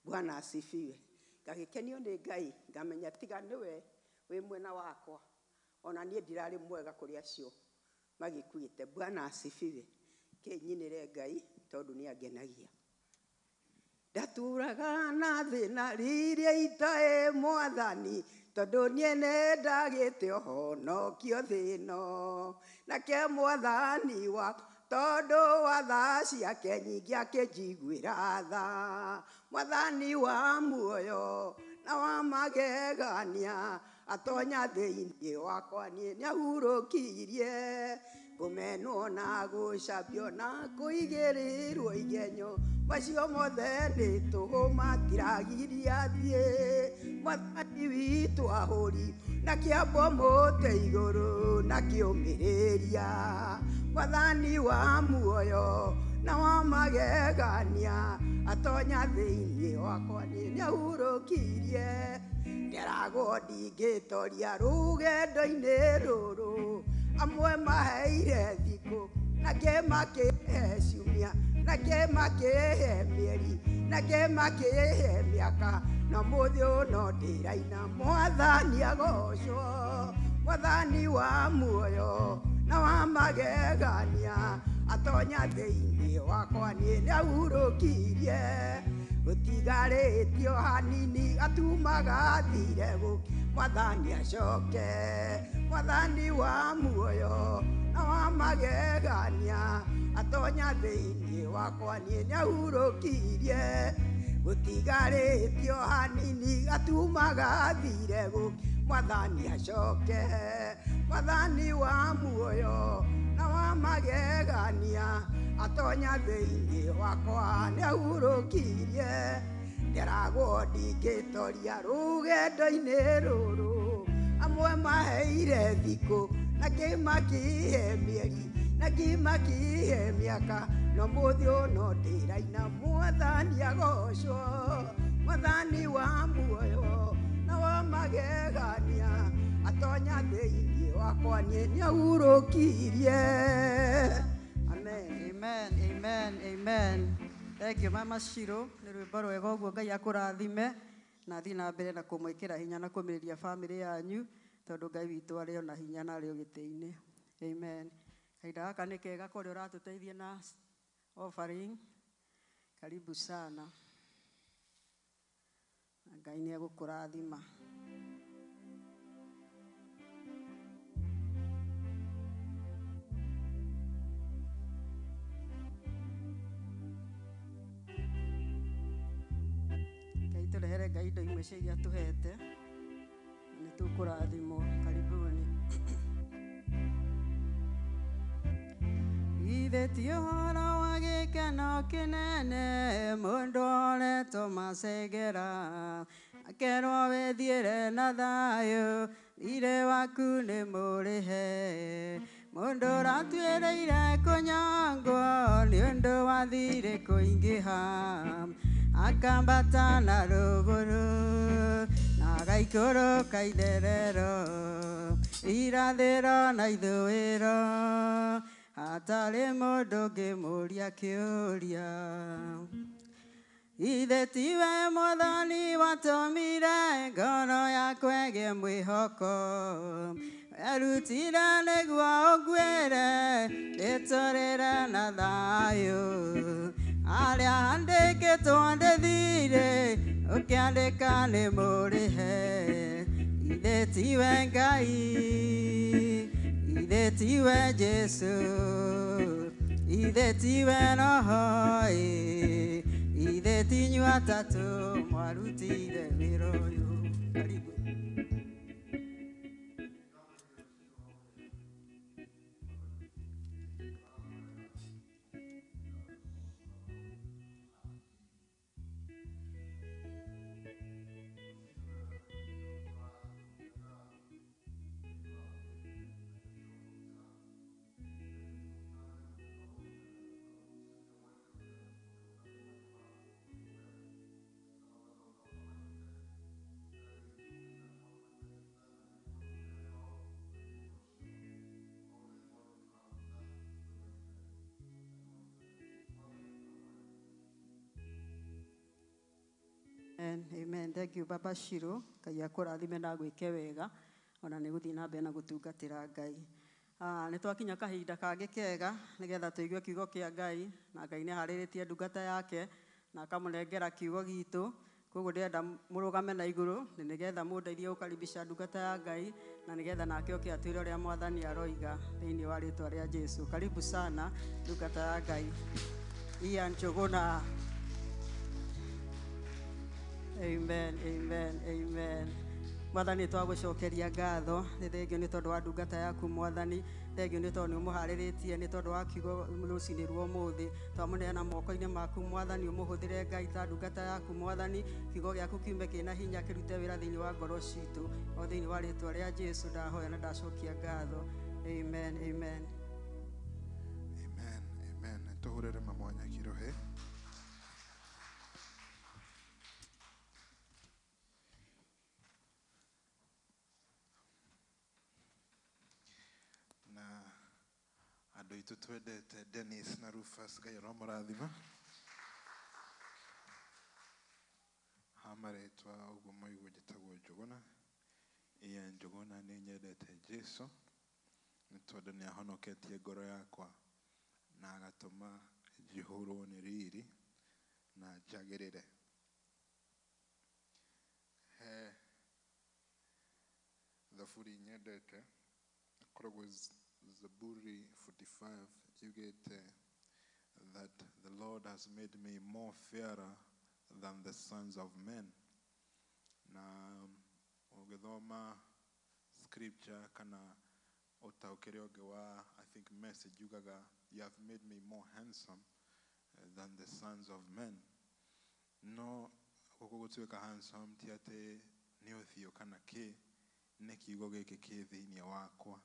S6: Bwana asifiwe. Ngagĩkenio nĩ Ngai, ngamenya tiga nĩwe wĩ mwena wakwa, ona niĩ ndirarĩ mwega kũrĩ acio magĩkuĩte. Bwana asifiwe. Kĩnyinĩre Ngai tondũ nĩ angenagia. Ndaturaga na thĩna rĩrĩa itaĩ Mwathani, tondũ niĩ nĩ ndagĩte ũhonokio thĩ ĩno. Nake Mwathani wa tondũ wa tha ciake nyingĩ akĩnjiguĩra tha. Mwathani wa muoyo na wa magegania, atonya thĩinĩ wakwa niĩ nĩahurũkirie. Kũmenwo na gũcambio na kũigĩrĩrwo igenyo, macio mothe nĩ tũhũ matiragiria thiĩ. Mwathani witũ ahũri na kĩambo mũtĩ igũrũ na kĩũmĩrĩria. Mwathani wa muoyo na wa magegania, atonya thĩinĩ wakwa niĩ nĩahurũkirie. Nderagwo ndingĩtoria rũgendo-inĩ rũrũ, amwe maheire thikũ nake makĩhe ciumia, nake makĩhe mĩeri, nake makĩhe mĩaka, na mũthĩ ũno ndĩraina Mwathani agocwo. Mwathani wa muoyo na wa magegania, atonya thĩinĩ wakwa niĩ nĩahurũkirie. gutigarĩtio hanini gatuma gathire gũki mwathani acoke mwathani wa muoyo na wa magegania atonya thĩinĩ wakwa niĩ nĩahurũkirie gutigarĩtio hanini gatuma gathire gũki mwathani acoke mwathani wa muoyo na wa magegania atonya thĩinĩ wakwa nĩahurũkirie nderagwo ndingĩtoria rũgendo-inĩ rũrũ amwe maheire thikũ nangĩ makihe mĩeri nangĩ makihe mĩaka no mũthĩ ũno ndĩraina mwathani agocwo mwathani wa muoyo na wa magegania atonya thĩinĩ wakwa niĩ nĩahurũkirie. Amen.
S2: Amen, amen, amen. Thank you Mama Shiro, nĩ rwĩmbo rwega ũguo, Ngai akũrathime na thiĩ na mbere na kũmwĩkĩra hinya na kũmĩrĩria bamĩrĩ yanyu tondũ Ngai witũ arĩ ona hinya na arĩ o gĩtĩ-inĩ. Amen. Kahinda gaka nĩ kega kũrĩa ũratũteithia na offering. Karibu sana. Ngai nĩ egũkũrathima. Turehere Ngai indo imwe cia iria tuhete nĩ tũkũrathimwo. Karibuni. Ithe ti ũhoro wa gĩkeno kĩnene mũndũ oretwo macengera akerwo wĩthiĩre na thayũ thirĩ waku nĩ mũrĩhe mũndũ ũratuĩrĩire kũnyangwo nĩ ũndũ wa thirĩ kũingĩha akambata na rũgũrũ na agaikũrũka itherero irathĩro na ithũĩro hatarĩ mũndũ ũngĩmũria kĩũria. Ithe tiwe mwathani watũmire ngoro yakwa ĩgĩe mwĩhoko werutire nĩguo ũnguĩre ndĩtũrĩre na thayũ arĩa andĩkĩtwo ndĩthirĩ ũkĩandĩka nĩ mũrĩhe. Ithe tiwe Ngai, ithe tiwe Jesu, ithe tiwe Roho, ithe tinyu atatũ mwarutire wĩra ũyũ. Karibu. Amen. Thank you Baba Shiro. Ngai akũrathime na gwĩke wega ona nĩ gũthiĩ na mbere na gũtungatĩra Ngai. Nĩ twakinya kahinda kangĩ kega nĩgetha tũigue kiugo kĩa Ngai na Ngai nĩ aharĩrĩtie ndungata yake na akamũnengera kiugo gitũ. Koguo ndĩrenda mũrũgame na igũrũ nĩgetha mũndeithie gũkaribisha ndungata ya Ngai na nĩgetha nake oke atwĩre ũrĩa Mwathani aroiga thĩinĩ wa rĩtwa rĩa Jesu. Karibu sana ndungata ya Ngai. Ian Njũgũna. Amen, amen, amen. Mwathani twagũcokeria ngatho nĩ thengio nĩ tondũ wa ndungata yaku Mwathani, thengio nĩ tondũ nĩ ũmũharĩrĩtie nĩ tondũ wa kiugo rũcinĩ rwa ũmũthĩ twamũneana moko-inĩ maku Mwathani, ũmũhũthĩre Ngai ta ndungata yaku Mwathani, kiugo gĩaku kiume kĩna hinya kĩrute wĩra thĩinĩ wa ngoro citũ o thĩinĩ wa rĩtwa rĩa Jesu ndahoya na ndacokia ngatho. Amen, amen.
S7: Amen, amen. Tũhũrĩre mama Nyakirohe. Andũ itũ twendete Dennis na Rufus, Ngai aromũrathima. Hamarĩtwa ũguo maigua njĩtagwo Njũgũna. Ian Njũgũna nĩ nyendete Jesu nĩ tondũ nĩ ahonoketie ngoro yakwa na agatũma njihũrwo nĩ riri na njagĩrĩre. thaburi nyendete akoragwo Zaburi 45 yugite that the Lord has made me more fairer than the sons of men. Na ugithoma scripture kana utaukere wa I think message yugaga you have made me more handsome than the sons of men. No gukugutwika handsome ti ate ni uthio kana ki ne kiugo giki ki thiini wakwa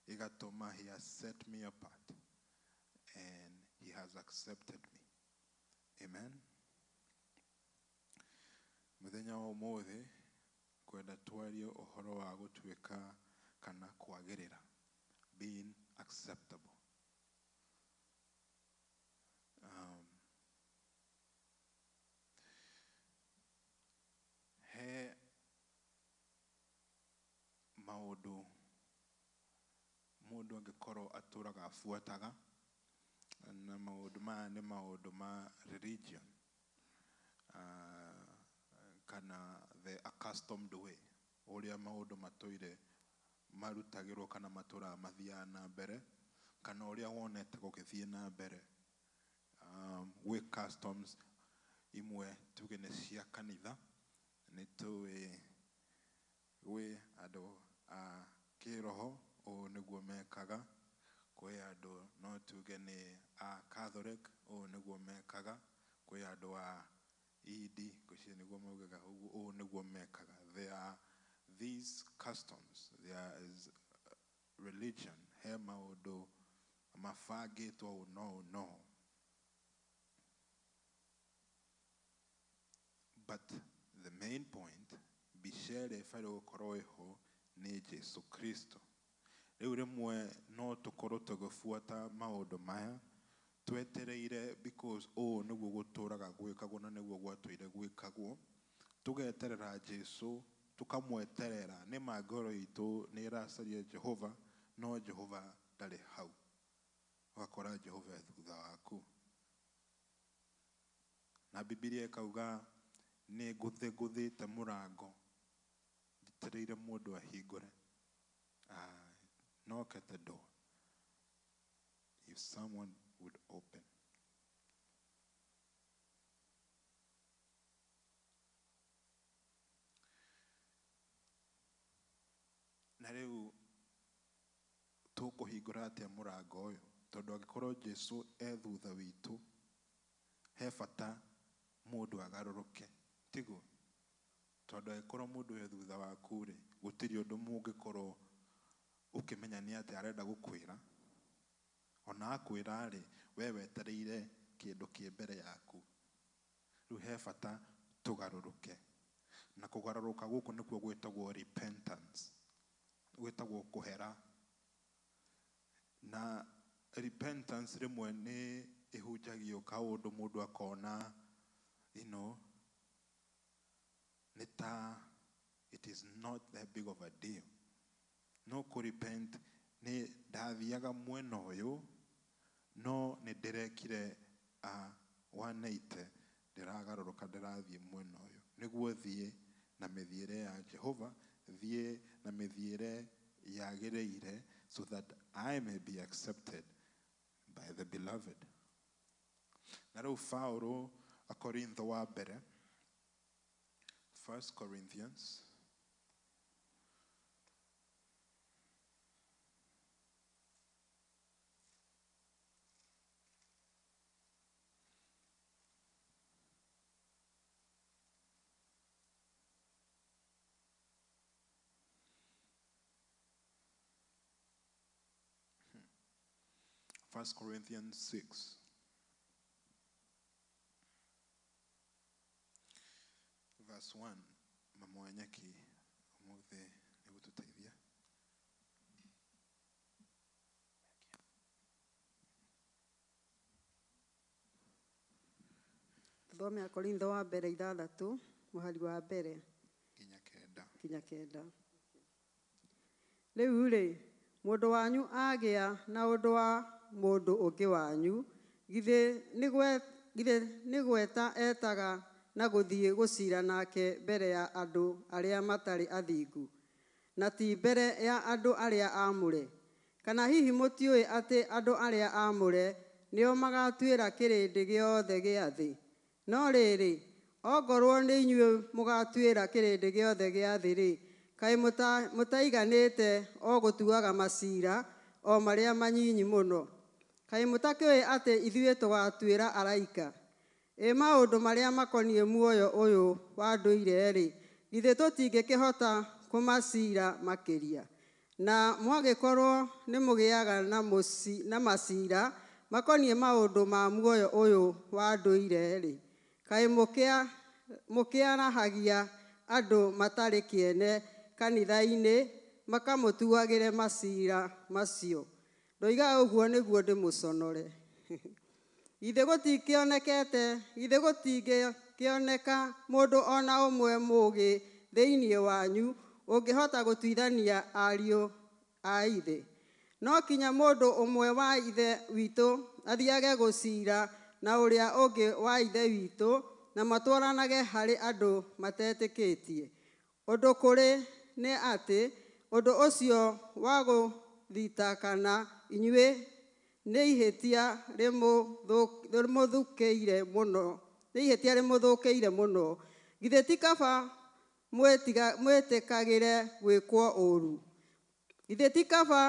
S7: igatoma he has set me apart and he has accepted me. Amen. Muthenya wa umuthi kwenda twario uhoro wa gutwika kana kwagirira, being acceptable. He maundu mundu angikorwo aturaga afuataga, na maundu maya ni maundu ma religion, kana the accustomed way, uria maundu matoire marutagirwo kana matura mathia na mbere, kana uria wonete gukithie na mbere. We customs imwe tuge ne cia kanitha ni tuwe we ado a kiroho o niguo mekaga, kwe ado no tuge ni a Catholic o niguo mekaga, kwe ado a ED kuci niguo maugaga o niguo mekaga. There are these customs, there is religion, he maundu mafagitwo no. But the main point, bichere faro koroiho ni Jesu Kristo. Riu rimwe no tukorwo tugifuata maundu maya twetereire because niguo guturaga gwikagwo na niguo gwatwire gwikagwo, tugeterera Jesu tukamweterera ni magoro itu ni iracaria Jehova, no Jehova ndari hau, wakora Jehova thutha waku. Na Biblia ikauga ni guthiguthite murango gitereire mundu ahingure. Knock at the door. If someone would open. Na riu tukuhingura atia murango uyu tondu angikorwo Jesu thutha witu, he bata mundu agaruruke, tiguo? Tondu angikorwo mundu thutha waku ri gutiri undu mungikorwo ukimenya ni ati arenda gukwira, ona akwira ri we wetereire kindu ki mbere yaku. Riu he bata tugaruruke, na kugaruruka guku nikuo gwitagwo repentance, gwitagwo kuhera. Na repentance rimwe ni ihujagio kaundu mundu akona, it is not that big of a deal. No kurepent ni ndathiaga mwena uyu, no ni ndirekire 180 ndiragaruruka ndirathie mwena uyu, niguo thie na mithiire ya Jehova, thie na mithiire yagireire, so that I may be accepted by the beloved. Na riu Paulo a Korintho wa mbere, 1 Corinthians First Corinthians 6. Verse 1. Mama Wanyaki umuthi ni gututeithia.
S2: Thome a Korintho wa mbere 6 muhari wa mbere
S7: kinya kenda.
S2: Riu ri mundu wanyu agia na undu wa mundu ungi wanyu, githe nigweta etaga na guthie gucira nake mbere ya andu aria matari athingu. na ti mbere ya andũ arĩa aamũre? Kana hihi mũtiũĩ atĩ andũ arĩa aamũre nĩo magatuĩra kĩrĩndĩ gĩothe gĩa thĩ? No rĩrĩ, ongorwo nĩ inyuĩ mũgatuĩra kĩrĩndĩ gĩothe gĩa thĩ-rĩ, kaĩ mũtaiganĩte o gũtuaga maciira o marĩa manyinyi mũno? Kaĩ mũtakĩũĩ atĩ ithuĩ tũgatuĩra araika? Ĩ maũndũ marĩa makoniĩ muoyo ũyũ wa ndũire-rĩ, githĩ tũtingĩkĩhota kũmaciira makĩria? Na mwagĩkorwo nĩ mũgĩaga na maciira makoniĩ maũndũ ma muoyo ũyũ wa ndũire-rĩ, kaĩ mũkĩarahagia andũ matarĩ kĩene kanitha-inĩ makamũtuagĩre maciira macio? Ndoiga ũguo nĩguo ndĩmũconore. Githĩ gũtingĩkĩoneka mũndũ ona ũmwe mũũgĩ thĩinĩ wanyu ũngĩhota gũtuithania ariũ a ithe? No kinya mũndũ ũmwe wa ithe witũ athiage gũciira na ũrĩa ũngĩ wa ithe witũ na matwaranage harĩ andũ matetĩkĩtie. Ũndũ kũrĩ nĩ atĩ ũndũ ũcio wa gũthita inyuĩ nĩ ihĩtia rĩmũthũkĩire mũno. Githĩ ti kaba mwĩtĩkagĩre gwĩkwo ũũru? Githĩ ti kaba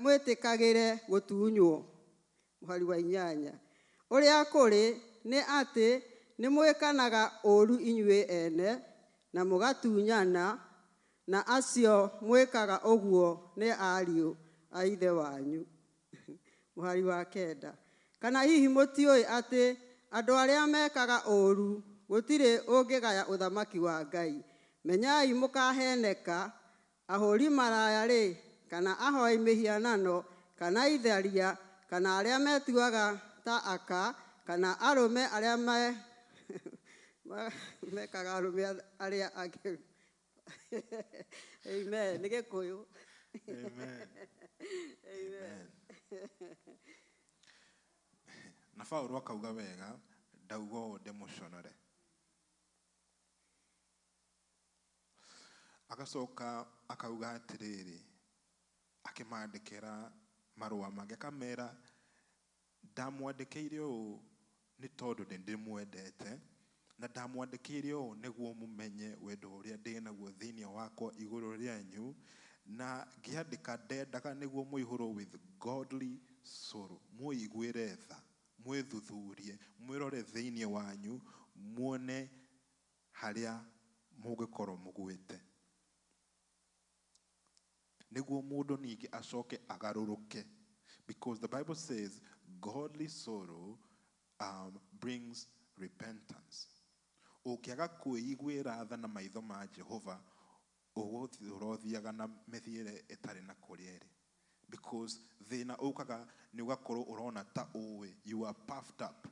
S2: mwĩtĩkagĩre gũtunywo? Mũhari wa 8. Ũrĩa kũrĩ nĩ atĩ nĩ mwĩkanaga ũũru inyuĩ ene na mũgatunyana, na acio mwĩkaga ũguo nĩ ariũ a ithe wanyu. Mũhari wa 9. Kana hihi mũtiũĩ atĩ andũ arĩa mekaga ũũru gũtirĩ ũngĩgaya ũthamaki wa Ngai? Menyai mũkaheneka, ahũri maraya-rĩ, kana ahoi mĩhianano, kana itharia, kana arĩa metuaga ta aka, kana arũme arĩa mekaga arũme arĩa angĩ. Amen. Nĩ Gĩkũyũ.
S7: Amen. Amen. Na Paulo akauga wega, ndauga ũũ ndĩmũconore. Agacoka akauga atĩrĩrĩ, akĩmandĩkĩra marũa mangĩ akamera, ndamwandĩkĩire ũũ nĩ tondũ nĩndĩmwendete, na ndamwandĩkĩire ũũ nĩguo mũmenye wendo ũrĩa ndĩnaguo thĩinĩ wakwa igũrũ rĩanyu, na ngĩandĩka ndendaga nĩguo mũihũrwo with godly sorrow, mũiguĩre tha, mwĩthuthurie, mwĩrore thĩinĩ wanyu, muone harĩa mũngĩkorwo mũgwĩte, nĩguo mũndũ ningĩ acoke agarũrũke. Because the Bible says godly sorrow brings repentance. Ũkĩaga kwĩiguĩra tha na maitho ma Jehova, ũrothiaga na mĩthiĩre ĩtarĩ na kũrĩa ĩrĩ. Because thĩna ũkaga nĩ ũgakorwo ũrona ta ũĩ, you are puffed up.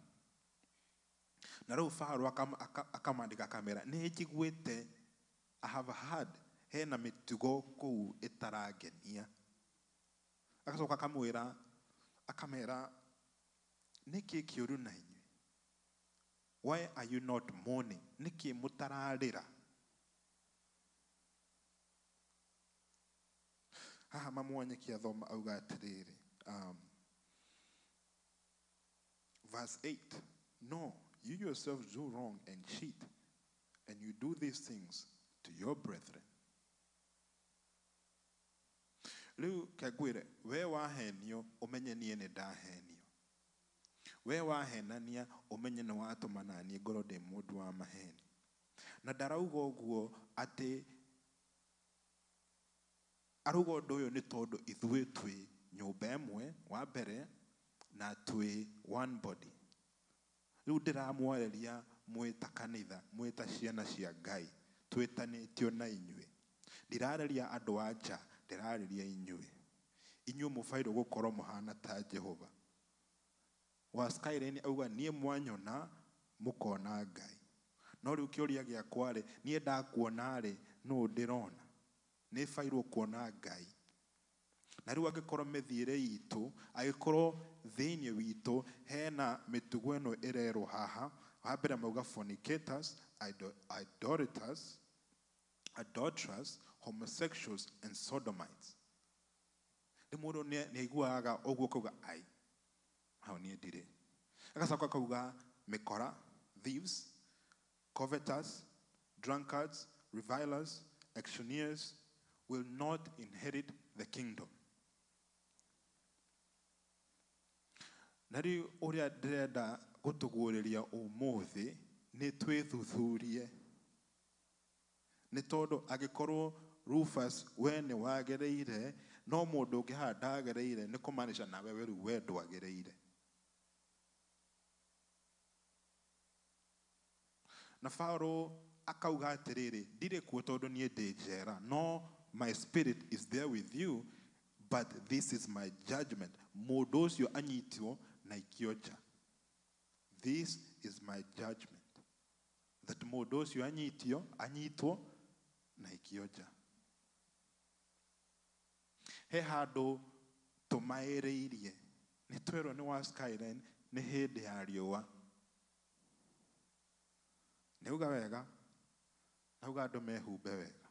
S7: Na rĩu Paulo akamandĩka akamera, nĩ njiguĩte, I have heard, hena mĩtugo kũu ĩtarangenia. Agacoka akamera, nĩkĩ kĩũru na inyuĩ? Why are you not mourning? Nĩkĩ mũtararĩra? Haha mamwanyeki athoma auga atĩrĩrĩ, verse 8, no, you yourselves do wrong and cheat, and you do these things to your brethren. Rĩu kagwĩre, we wahenio ũmenye niĩ nĩ ndahenio. We wahenania ũmenye nĩ watũma naniĩ ngorwo ndĩ mũndũ wa maheni. Na ndarauga ũguo atĩ arauga ũndũ ũyũ nĩ tondũ ithuĩ twĩ nyũmba ĩmwe wa mbere na twĩ one body. Rĩu ndĩramwarĩria mwĩ ta kanitha, mwĩ ta ciana cia Ngai, twĩtanĩtio na inyuĩ. Ndirarĩria andũ a nja, ndĩrarĩria inyuĩ. Inyuĩ mũbairwo gũkorwo mũhana ta Jehova. Wa Skyline auga niĩ mwanyona mũkona Ngai. No rĩu kĩũria gĩakwa-rĩ, niĩ ndakuona-rĩ, nũũ ndĩrona? Nĩ bairwo kuona Ngai. Na rĩu angĩkorwo mĩthiĩre itũ, agĩkorwo thĩinĩ witũ hena mĩtugo ĩno ĩrerwo haha, wa mbere mauga fornicators, idolaters, adulterers, homosexuals, and sodomites. The mũndũ nĩ aiguaga ũguo kauga ai hau niĩ ndirĩ. Agacoka kauga mĩkora, thieves, covetous, drunkards, revilers, auctioneers will not inherit the kingdom. Na rĩu ũrĩa ndĩrenda gũtũguũrĩria ũmũthĩ nĩ twĩthuthurie. Nĩ tondũ angĩkorwo Rufus we nĩ wagĩrĩire, no mũndũ ũngĩ haha ndagĩrĩire, nĩ kũmaanisha nawe rĩu we ndwagĩrĩire. Na Paulo akauga atĩrĩrĩ, ndirĩ kuo tondũ niĩ ndĩ njera, no my spirit is there with you, but this is my judgment. Mũndũ ũcio anyitwo na aikio nja. This is my judgment. That mũndũ ũcio anyitwo na aikio nja. He handũ tũmaĩrĩirie. Nĩ twĩrwo nĩ wa Skyline nĩ hĩndĩ ya riũa. Nĩuga wega, nauga andũ mehumbe wega.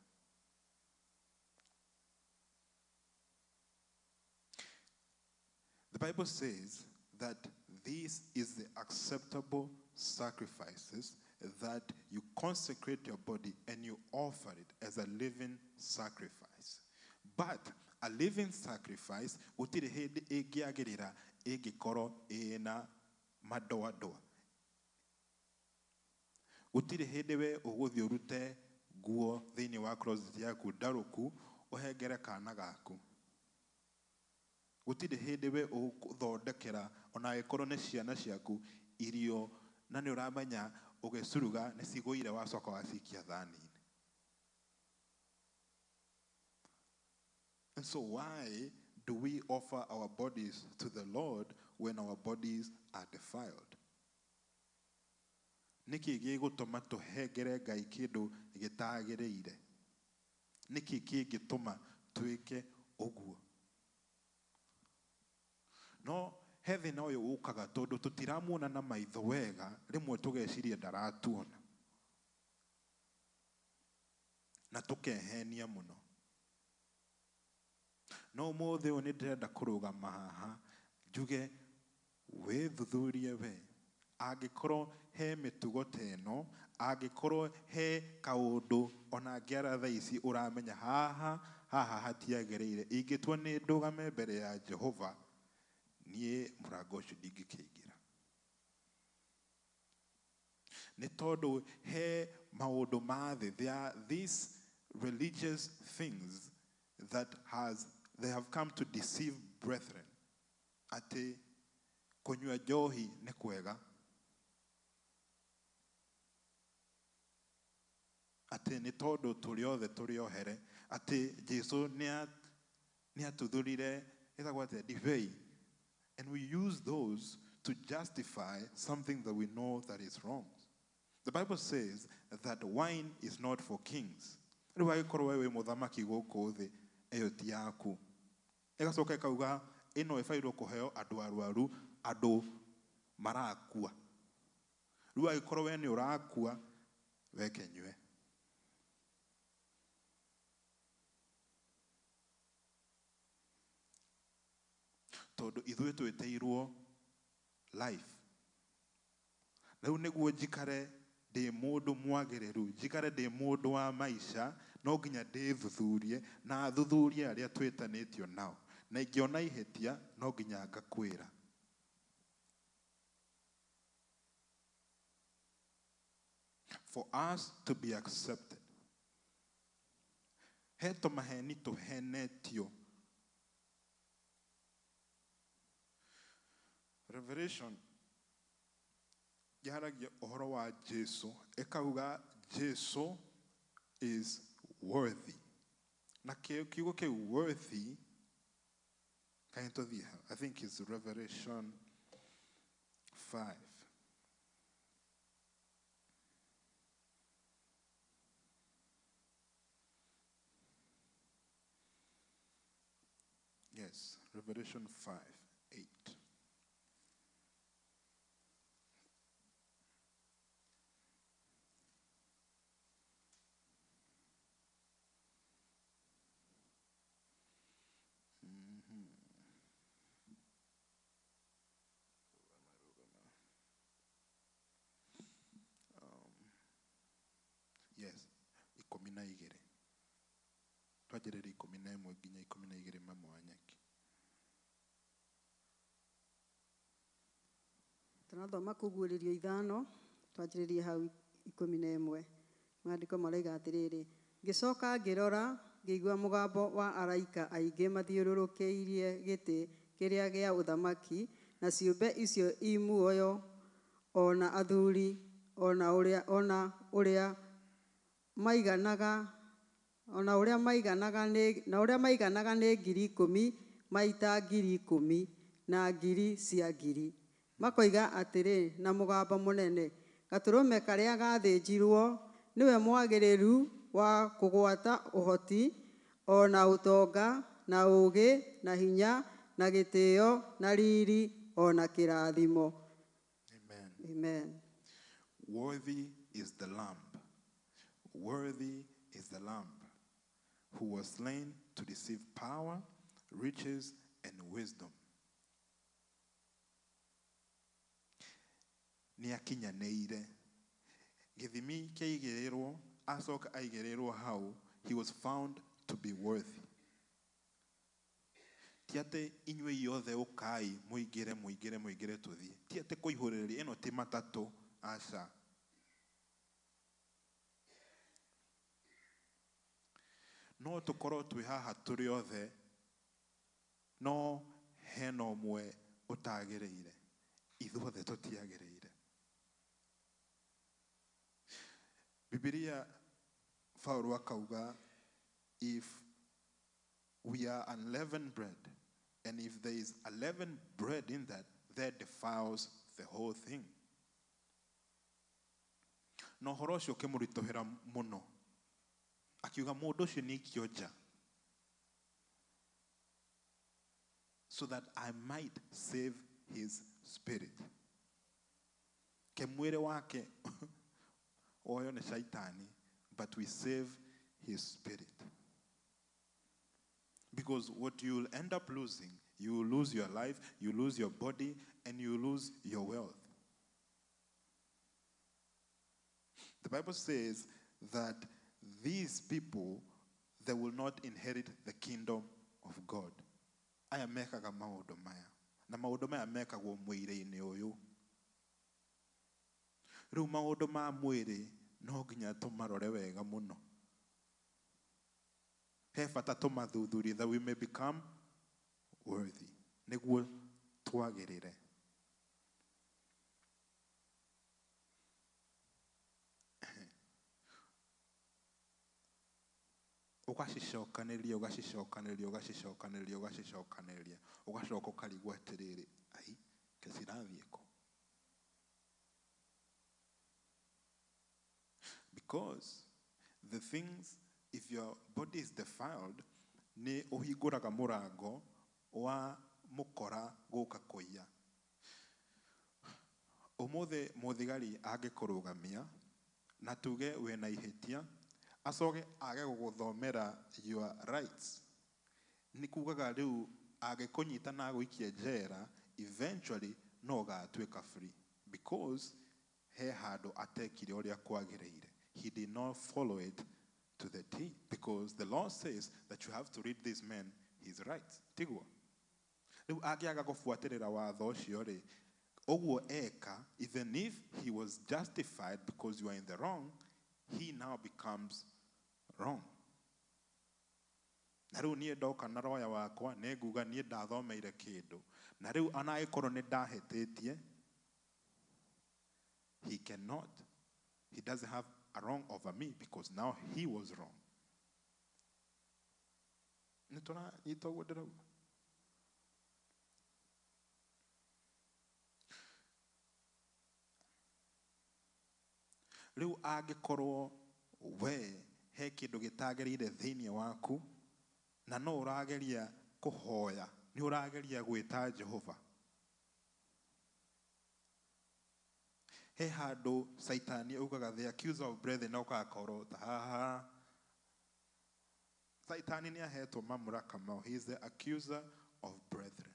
S7: The Bible says that this is the acceptable sacrifices, that you consecrate your body and you offer it as a living sacrifice. But a living sacrifice gũtirĩ hĩndĩ ĩngĩagĩrĩra ĩngĩkorwo ĩna madoadoa. Gũtirĩ hĩndĩ we ũgũthiĩ ũrute nguo thĩinĩ wa closet yaku ndarũku ũhengere kana gaku. Gũtirĩ hĩndĩ we ũgũthondekera ona angĩkorwo nĩ ciana ciaku irio na nĩ ũramenya ũgĩcuruga nĩ cigũire wacoka wacikia thani-inĩ. And so why do we offer our bodies to the Lord when our bodies are defiled? Nĩkĩ gĩgũtũma tũhengere Ngai kĩndũ gĩtagĩrĩire? Nĩkĩ kĩngĩtũma twĩke ũguo? No he thĩna ũyũ ũkaga tondũ tũtiramuona na maitho wega, rĩmwe tũgeciria ndaratuona. Na tũkehenia mũno. No ũmũthĩ ũyũ nĩ ndĩrenda kũrũgama haha njuge wĩthuthurie we. Angĩkorwo he mĩtugo ta ĩno, angĩkorwo he kaũndũ ona ngĩara thaa ici ũramenya haha hatiagĩrĩire, ingĩtua nĩ ndũgame mbere ya Jehova, niĩ mũrango ũcio ndingĩkĩingĩra. Nĩ tondũ he maũndũ ma thĩ, there are these religious things that they have come to deceive brethren. Atĩ kũnyua njohi nĩ kwega. Atĩ nĩ tondũ tũrĩ othe tũrĩ ohere. Atĩ Jesũ nĩ atuthurire ĩtagwo atĩa divei. And we use those to justify something that we know that is wrong. The Bible says that wine is not for kings. Rĩu agĩkorwo wewe mũthamaki gũkũ thĩ, ĩyo ti yaku. Ĩgacoka ĩkauga ĩno ĩbairwo kũheo andũ arwaru, andũ marakua. Rĩu agĩkorwo we nĩ ũrakua, weke nyue. Tondũ ithuĩ twĩtĩirwo life. Rĩu nĩguo njikare ndĩ mũndũ mwagĩrĩru, njikare ndĩ mũndũ wa maica, no nginya ndĩthuthurie na thuthurie arĩa twĩtanĩtio nao. Na ingĩona ihĩtia no nginya ngakwĩra. For us to be accepted, he tũmaheni tũhenetio. Revelation yaragia ũhoro wa Jesũ, ĩkauga Jesũ is worthy. Na kiugo kĩu worthy, I think it's Revelation 5. Yes, Revelation 5:8. 12 twanjĩrĩria 11 nginya 12 mama wa nyeki.
S2: Tũrathoma kũguũrĩrio 5 twanjĩrĩrie hau 11. Maandĩko maraiga atĩrĩrĩ, ngĩcoka ngĩrora ngĩigua mũgambo wa araika aingĩ mathiũrũrũkĩirie gĩtĩ kĩrĩa gĩa ũthamaki na ciũmbe icio muoyo ona athuri ona ũrĩa maiganaga nĩ 10,000 maita 10,000 na ngiri cia ngiri. Makoiga atĩrĩ na mũgambo mũnene, gatũrũme karĩa gathĩnjirwo nĩwe mwagĩrĩru wa kũgwata ũhoti ona ũtonga na ũũgĩ na hinya na gĩtĩo na riri ona kĩrathimo.
S7: Amen.
S2: Amen.
S7: Worthy is the Lamb. Worthy is the Lamb who was slain to receive power, riches, and wisdom. Nĩ akinyanĩire. Gĩthimi kĩaigĩrĩrwo, acoka aigĩrĩrwo hau, he was found to be worthy. Ti atĩ inyuĩ iothe ũkai mũingĩre tũthiĩ. Ti atĩ kũihũrĩrĩria ĩno ti matatũ, aca. No tũkorwo twĩ haha tũrĩ othe, no hena ũmwe ũtagĩrĩire. Ithuothe tũtiagĩrĩire. Bibilia Paulo akauga, if we are unleavened bread, and if there is unleavened bread in that defiles the whole thing. No ũhoro ũcio ũkĩmũritũhĩra mũno. Akiuga mũndũ ũcio nĩ kĩonja. So that I might save his spirit. Ke mwĩrĩ wake oyo nĩ shaitani, but we save his spirit. Because what you will end up losing, you will lose your life, you lose your body, and you lose your wealth. The Bible says that these people, they will not inherit the kingdom of God. Aya mekaga maũndũ maya. Na maũndũ maya mekagwo mwĩrĩ-inĩ ũyũ. Rĩu maũndũ ma mwĩrĩ no nginya tũmarore wega mũno. He bata tũmathuthurie that we may become worthy. Nĩguo twagĩrĩre. Ũgacicokanĩria, ũgacoka ũkarigwo atĩrĩrĩ, ai, ke cirathiĩ kũ? Because the things, if your body is defiled, nĩ ũhingũraga mũrango wa mũkora gũka kũiya. Ũmũthĩ mũthigari angĩkũrũgamia na tuge wĩna ihĩtia, acoke age gũgũthomera your rights. Nĩ kugaga rĩu angĩkũnyita na agũikie njera, eventually no gatuĩka free. Because he handũ atekire ũrĩa kwagĩrĩire. He did not follow it to the T. Because the law says that you have to read this man his rights. Tiguo. Rĩu angĩaga gũbuatĩrĩra watho ũcio rĩ, ũguo eka, even if he was justified because you are in the wrong, he now becomes wrong. Na rĩu niĩ ndoka na roya wakwa, nĩ nguga niĩ ndathomeire kĩndũ. Na rĩu anagĩkorwo nĩ ndahĩtĩtie, he doesn't have a wrong over me because now he was wrong. Nĩ tũranyita ũguo ndĩrauga? Rĩu angĩkorwo we he kĩndũ gĩtagĩrĩire thĩinĩ waku, na no ũrageria kũhoya, nĩ ũrageria gwĩta Jehova. He handũ Saitani augaga the accuser of brethren okakorwo ta haha. Saitani nĩ ahetwo mamlaka mau. He is the accuser of brethren.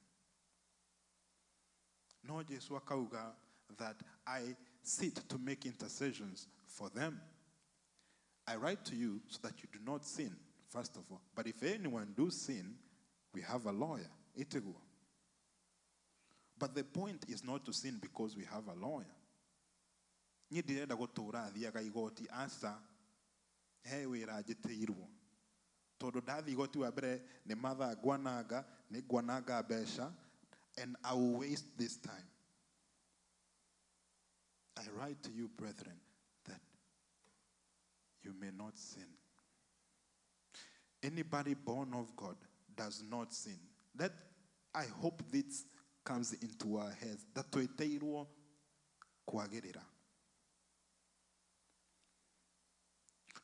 S7: No Jesu akauga that I sit to make intercessions for them. I write to you so that you do not sin, first of all. But if anyone do sin, we have a lawyer. Itego. But the point is not to sin because we have a lawyer. Ni direnda gutura thiaga igoti asa he wira njiteirwo. Tondu ndathi igoti wa mbere ni mathaa ngwananga, ni ngwananga mbeca, and I will waste this time. I write to you, brethren, that you may not sin. Anybody born of God does not sin. That I hope this comes into our heads. That tweteirwo kwagirira.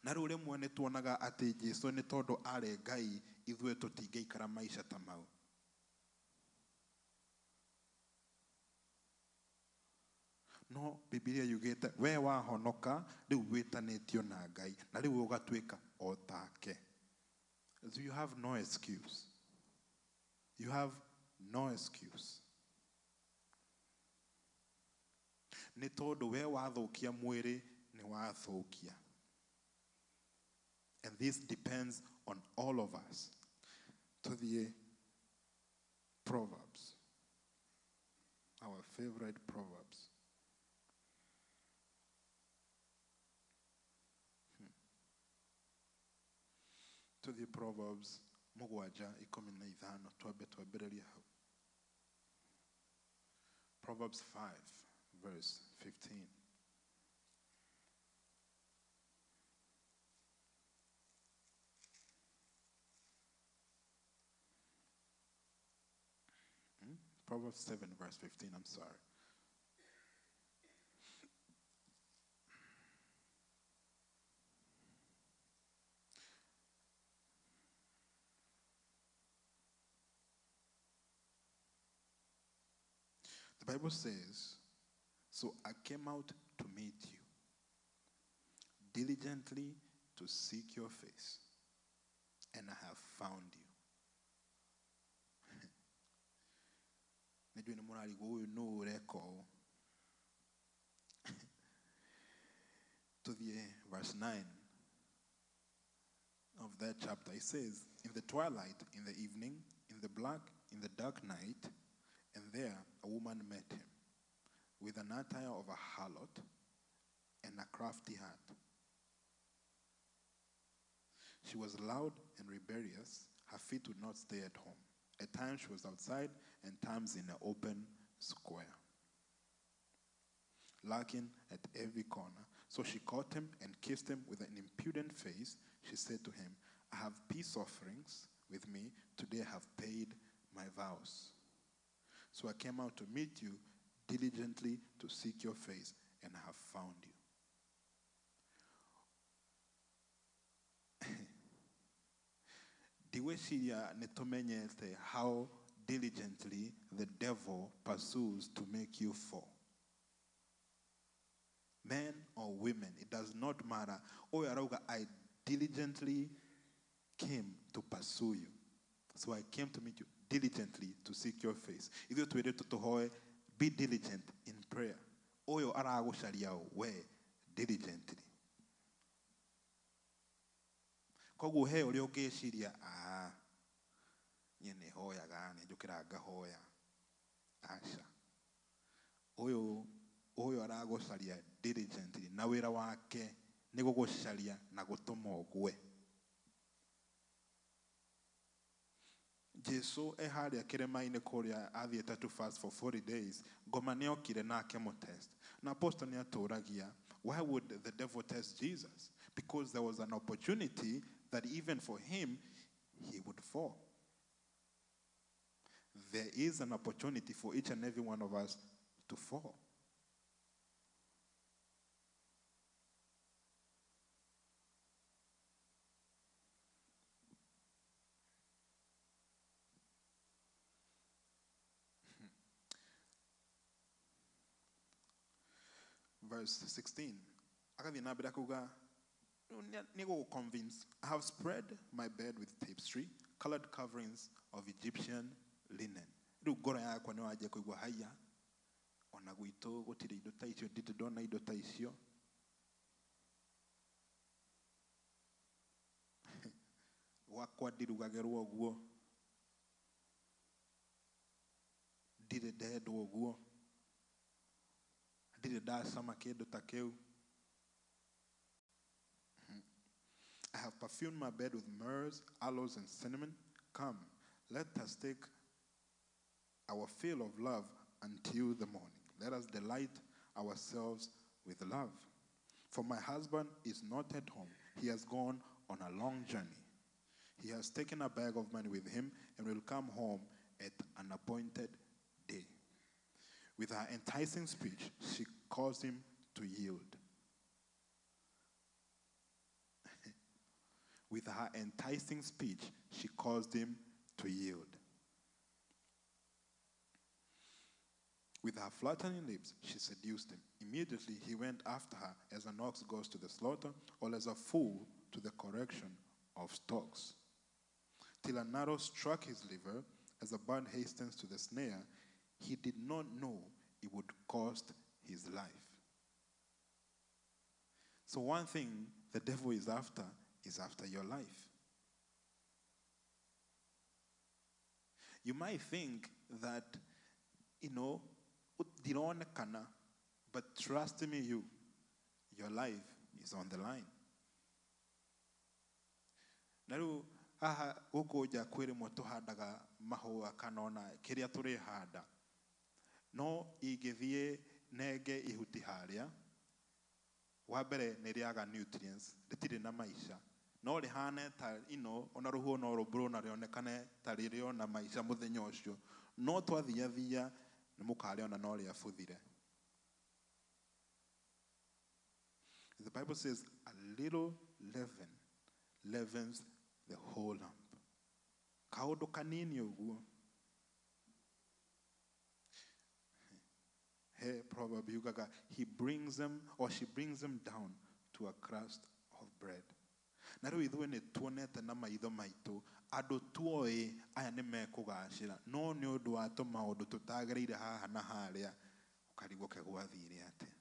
S7: Na riu rimwe ni tuonaga ati Jesu ni tondu ari Ngai ithue tutingeikara maisha ta mau. No, Biblia yugite we wahonoka riu witanitio na Ngai na riu ugatwika o take. So you have no excuse. You have no excuse. Ni tondu we wathukia mwiri ni wathukia. And this depends on all of us. To the Proverbs. Our favorite Proverbs. To the Proverbs, mugwaja 15 twabe twabereria hau. Proverbs 5, verse 15. Proverbs 7, verse 15, I'm sorry. The Bible says, so I came out to meet you, diligently to seek your face, and I have found you. To the verse 9 of that chapter, it says, in the twilight, in the evening, in the dark night, and there a woman met him with an attire of a harlot and a crafty heart. She was loud and rebellious. Her feet would not stay at home. At times she was outside, and times in an open square, lurking at every corner. So she caught him and kissed him with an impudent face. She said to him, I have peace offerings with me. Today I have paid my vows. So I came out to meet you diligently to seek your face, and I have found you. The way she netumenyete how diligently the devil pursues to make you fall. Men or women, it does not matter. I diligently came to pursue you. So I came to meet you diligently to seek your face. If you're to be diligent in prayer. Oyo arago sharia we diligently. Kogu he uri ugeciria nyene hoya gane njukiraga hoya asha. Oyo arago sharia diligently na wira wake ni gugusharia na gutuma ogwe. Jesu ehari akirema-ini kuria athiete to fast for 40 days. Ngoma niokire nake mo test. Na apostle ni aturagia, why would the devil test Jesus? Because there was an opportunity that even for him, he would fall. There is an opportunity for each and every one of us to fall. Verse 16. Convinced, I have spread my bed with tapestry, colored coverings of Egyptian linen. wakwa ndirugagĩrwo ũguo, ndirĩ ndendwo ũguo, ndirĩ ndacama kĩndũ ta kĩu. I have perfumed my bed with myrrh, aloes, and cinnamon. Come, let us take our fill of love until the morning. Let us delight ourselves with love. For my husband is not at home. He has gone on a long journey. He has taken a bag of money with him and will come home at an appointed day. With her enticing speech, she caused him to yield. With her enticing speech, she caused him to yield. With her flattering lips, she seduced him. Immediately he went after her as an ox goes to the slaughter, or as a fool to the correction of stocks. Till an arrow struck his liver, as a bird hastens to the snare, he did not know it would cost his life. So one thing the devil is after your life. You might think that, but trust me, your life is on the line. Na rĩu haha gũkũ nja kwĩrĩmwo tũhandaga mahũa kana ona kĩrĩa tũrĩhanda, no ingĩthiĩ nenge ihuti harĩa, wa mbere nĩ rĩaga nutrients, rĩtirĩ na maisha, no rĩhane ta ona rũhuho no rũmbũrwo na rĩonekane ta rĩrĩ ona maisha mũthenya ũcio, no twathiathia nĩ mũkarĩona no rĩabuthire. The Bible says a little leaven leavens the whole lump. Kaũndũ kanini ũguo. Hey, proverb yugaga, he brings them or she brings them down to a crust of bread. Na rĩu ithuĩ nĩ tuonete na maitho maitũ andũ tuoĩ aya nĩ mekũgacĩra, no nĩ ũndũ wa tũmaũndũ tũtagĩrĩire haha na harĩa ũkarigwo gwathire atĩa.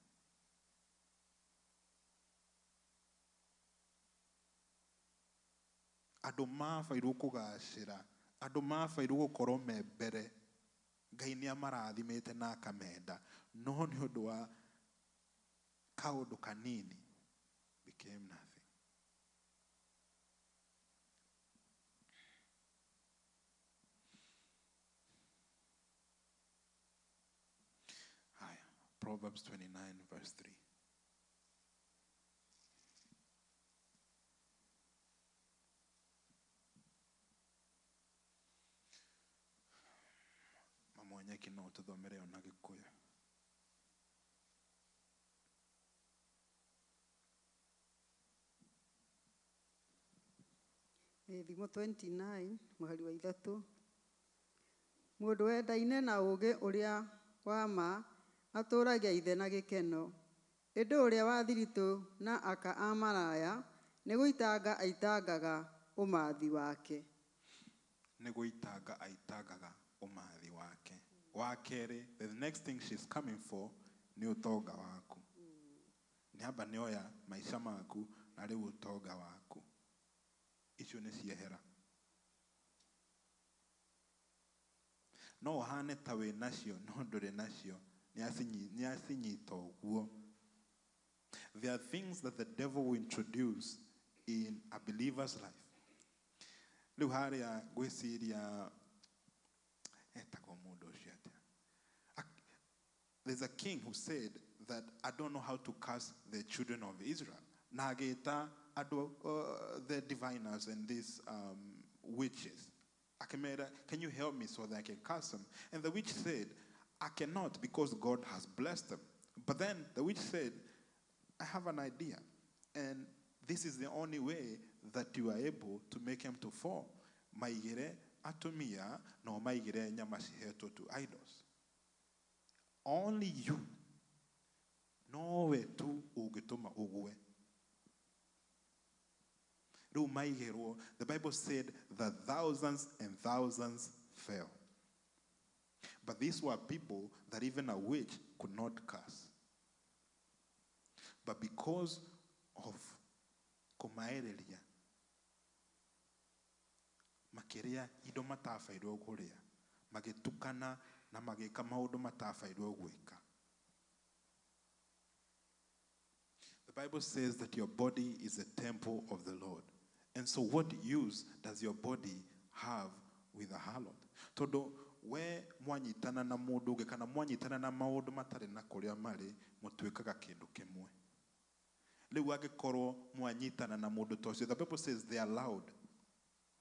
S7: Andũ mabairwo kũgacĩra, andũ mabairwo gũkorwo me mbere, Ngai nĩ amarathimĩte na akamenda, no nĩ ũndũ wa kaũndũ kanini became nothing. Proverbs 29 verse 3. Mamonyeki no tuthomere ona Gĩkũyũ.
S2: Thimo 29 mũhari wa 3. Mũndũ wendaine na ũũgĩ ũrĩa wa ma atũũragia ithe na gĩkeno. Ĩndĩ ũrĩa wa thiritũ na aka a maraya nĩ gũitanga aitangaga ũmathi wake.
S7: Nĩ gũitanga aitangaga ũmathi wake. Wa kerĩ, the next thing she's coming for nĩ ũtonga waku. Nĩ amba nĩ oya maica maku na rĩu ũtonga waku. Icio nĩ ciehera. No ũhane ta wĩ nacio no ndũrĩ nacio. There are things that the devil will introduce in a believer's life. Rĩu harĩa gwĩciria etagwo mũndũ ũcio atĩa. There's a king who said that I don't know how to curse the children of Israel. Na agĩta andũ the diviners and these witches. Akimera, can you help me so that I can curse them? And the witch said, I cannot because God has blessed them. But then the witch said, I have an idea. And this is the only way that you are able to make him to fall. Maigire atumia no maigire nyama cihetwo to idols. Only you. No we tu ugituma ugwe. The Bible said that thousands and thousands fell. But these were people that even a witch could not curse. But because of kumaereria, makĩrĩa indo matabairwo kũrĩa, magĩtukana na magĩka maũndũ matabairwo gwĩka. The Bible says that your body is a temple of the Lord. And so what use does your body have with the harlot? Tondũ we mwanyitana na mũndũ ũngĩ kana mwanyitana na maũndũ matarĩ na kũrĩa marĩ, mũtuĩkaga kĩndũ kĩmwe. Rĩu angĩkorwo mwanyitana na mũndũ ta ũcio, the Bible says they are loud.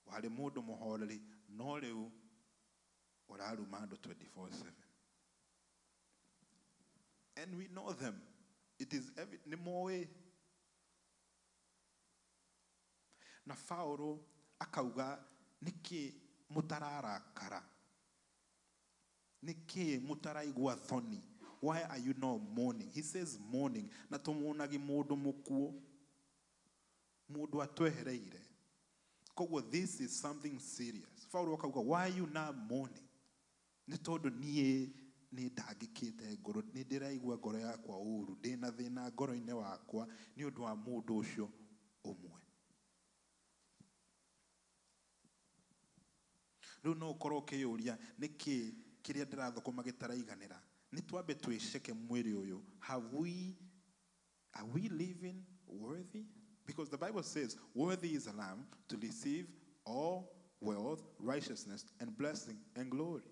S7: Warĩ mũndũ mũhoreri, no rĩu ũraruma andũ 24/7. And we know them. It is nĩ moĩ. Na Paulo akauga, nĩkĩ mũtararakara? Nĩkĩ mũtaraigua thoni? Why are you not mourning? He says mourning. Na tũmonagi mũndũ mũkuũ, mũndũ atwehereire. Koguo this is something serious. Paulo akauga, why are you not mourning? Nĩ tondũ niĩ nĩ ndangĩkĩte ngoro, nĩ ndĩraigua ngoro yakwa ũru, ndĩna thĩna ngoro-inĩ wakwa nĩ ũndũ wa mũndũ ũcio ũmwe. Rĩu no ũkorwo ũkĩyũria, nĩkĩ kĩrĩa ndĩrathũkũma gĩtaraiganĩra? Nĩ twambe twĩceke mwĩrĩ ũyũ. Are we living worthy? Because the Bible says, worthy is a lamb to receive all wealth, righteousness, and blessing and glory.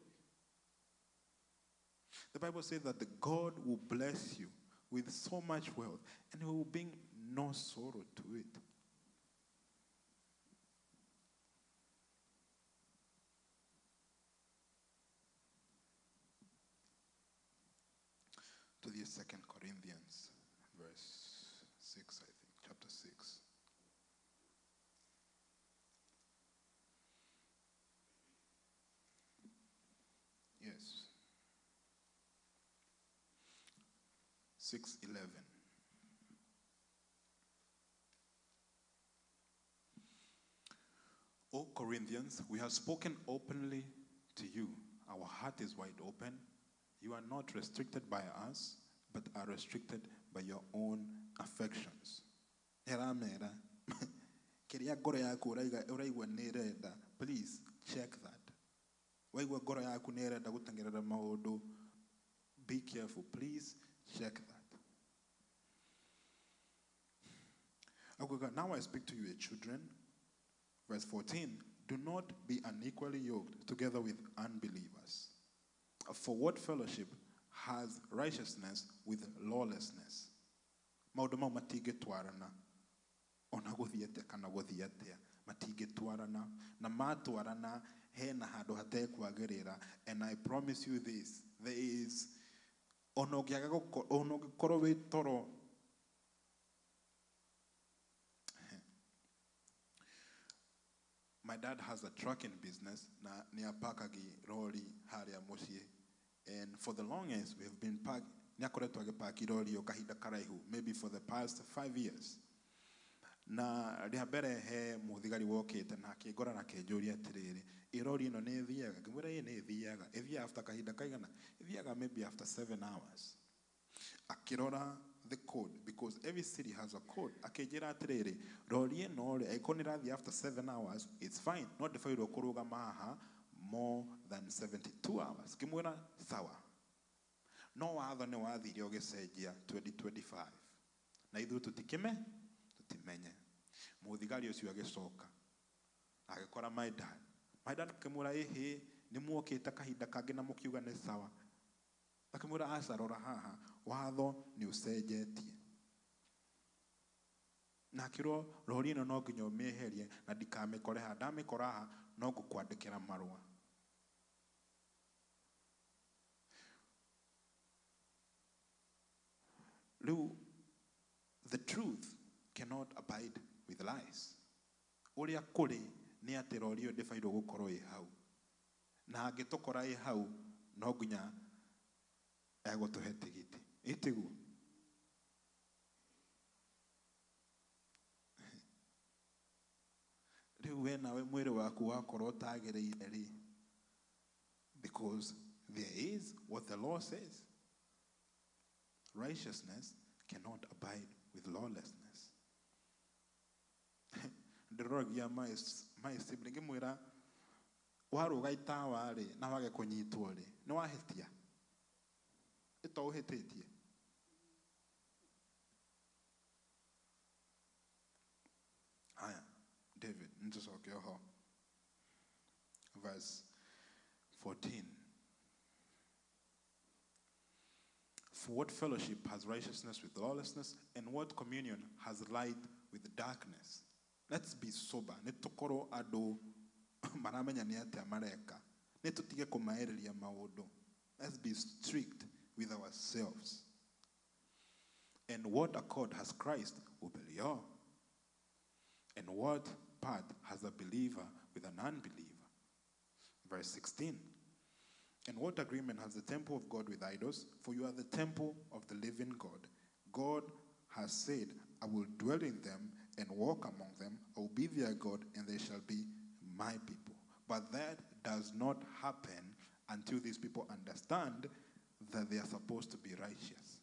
S7: The Bible says that the God will bless you with so much wealth and he will bring no sorrow to it. To the 2 Corinthians, verse 6, I think, chapter 6. Yes. 6:11. O Corinthians, we have spoken openly to you. Our heart is wide open. You are not restricted by us, but are restricted by your own affections. Please check that. Be careful. Please check that. Okay, now I speak to you, children. Verse 14. Do not be unequally yoked together with unbelievers. For what fellowship has righteousness with lawlessness? Maũndũ mau matingĩtwarana. Ona gũthiĩ atĩa kana gũthiĩ atĩa. Matingĩtwarana. Na matwarana hena handũ hatekwagĩrĩra. And I promise you this. There is ona ũngĩkorwo wĩ toro. My dad has a trucking business. Na ni apakagi lori harĩa mũciĩ. And for the longest, we have been maybe for the past 5 years. Na rĩambere he mũthigari wokĩte na akĩngora na kĩnjũria atĩrĩrĩ, irori ĩno nĩ ĩthiaga? Ngĩmwĩra ĩĩ nĩ ĩthiaga. Ĩthiaga after kahinda kaigana? Ĩthiaga maybe after 7 hours. Akĩrora the code, because every city has a code. Akĩnjĩra atĩrĩrĩ, rori ĩno rĩ, ĩko nĩrathiĩ after 7 hours, it's fine. No ndĩbatairwo kũrũgama haha more than 72 hours. Ngĩmwĩra sawa. No watho nĩ wathire ũgĩcenjia 2025. Na ithuĩ tutimenye. Mũthigari ũcio agĩcoka. Agĩkora my dad. My dad akĩmwĩra ĩhĩ nĩ muokĩte kahinda kangĩ na mũkiuga nĩ sawa. Akĩmwĩra aca rora haha, watho nĩ ũcenjetie. Na akĩrwo rori ĩno no nginya ũmĩeherie na ndikamĩkore haha. Ndamĩkora haha no ngũkwandĩkĩra marũa. The truth cannot abide with lies. Ũrĩa kũrĩ nĩ atĩ rori ĩyo ndĩbatairwo gũkorwo ĩ hau. Na angĩtũkora ĩ hau, no nginya egũtũhe tigiti. Ĩtiguo. Rĩu we nawe mwĩrĩ waku wakorwo ũtagĩrĩire rĩ. Because there is what the law says. Righteousness cannot abide with lawlessness. Ndĩroragia my sibling ngĩmwĩra waruga itawa rĩ na wage kũnyitwo rĩ nĩ wahĩtia ĩto ũhĩtĩtie. Haya, David, nĩtũcoke ho. Verse 14. For what fellowship has righteousness with lawlessness, and what communion has light with darkness? Let's be sober. Nĩtũkorwo andũ maramenya nĩ atĩa mareka. Nĩtũtige kũmaĩrĩria maũndũ. Let's be strict with ourselves. And what accord has Christ with Belial? And what part has a believer with an unbeliever? Verse 16. And what agreement has the temple of God with idols? For you are the temple of the living God. God has said, I will dwell in them and walk among them. I will be their God, and they shall be my people. But that does not happen until these people understand that they are supposed to be righteous.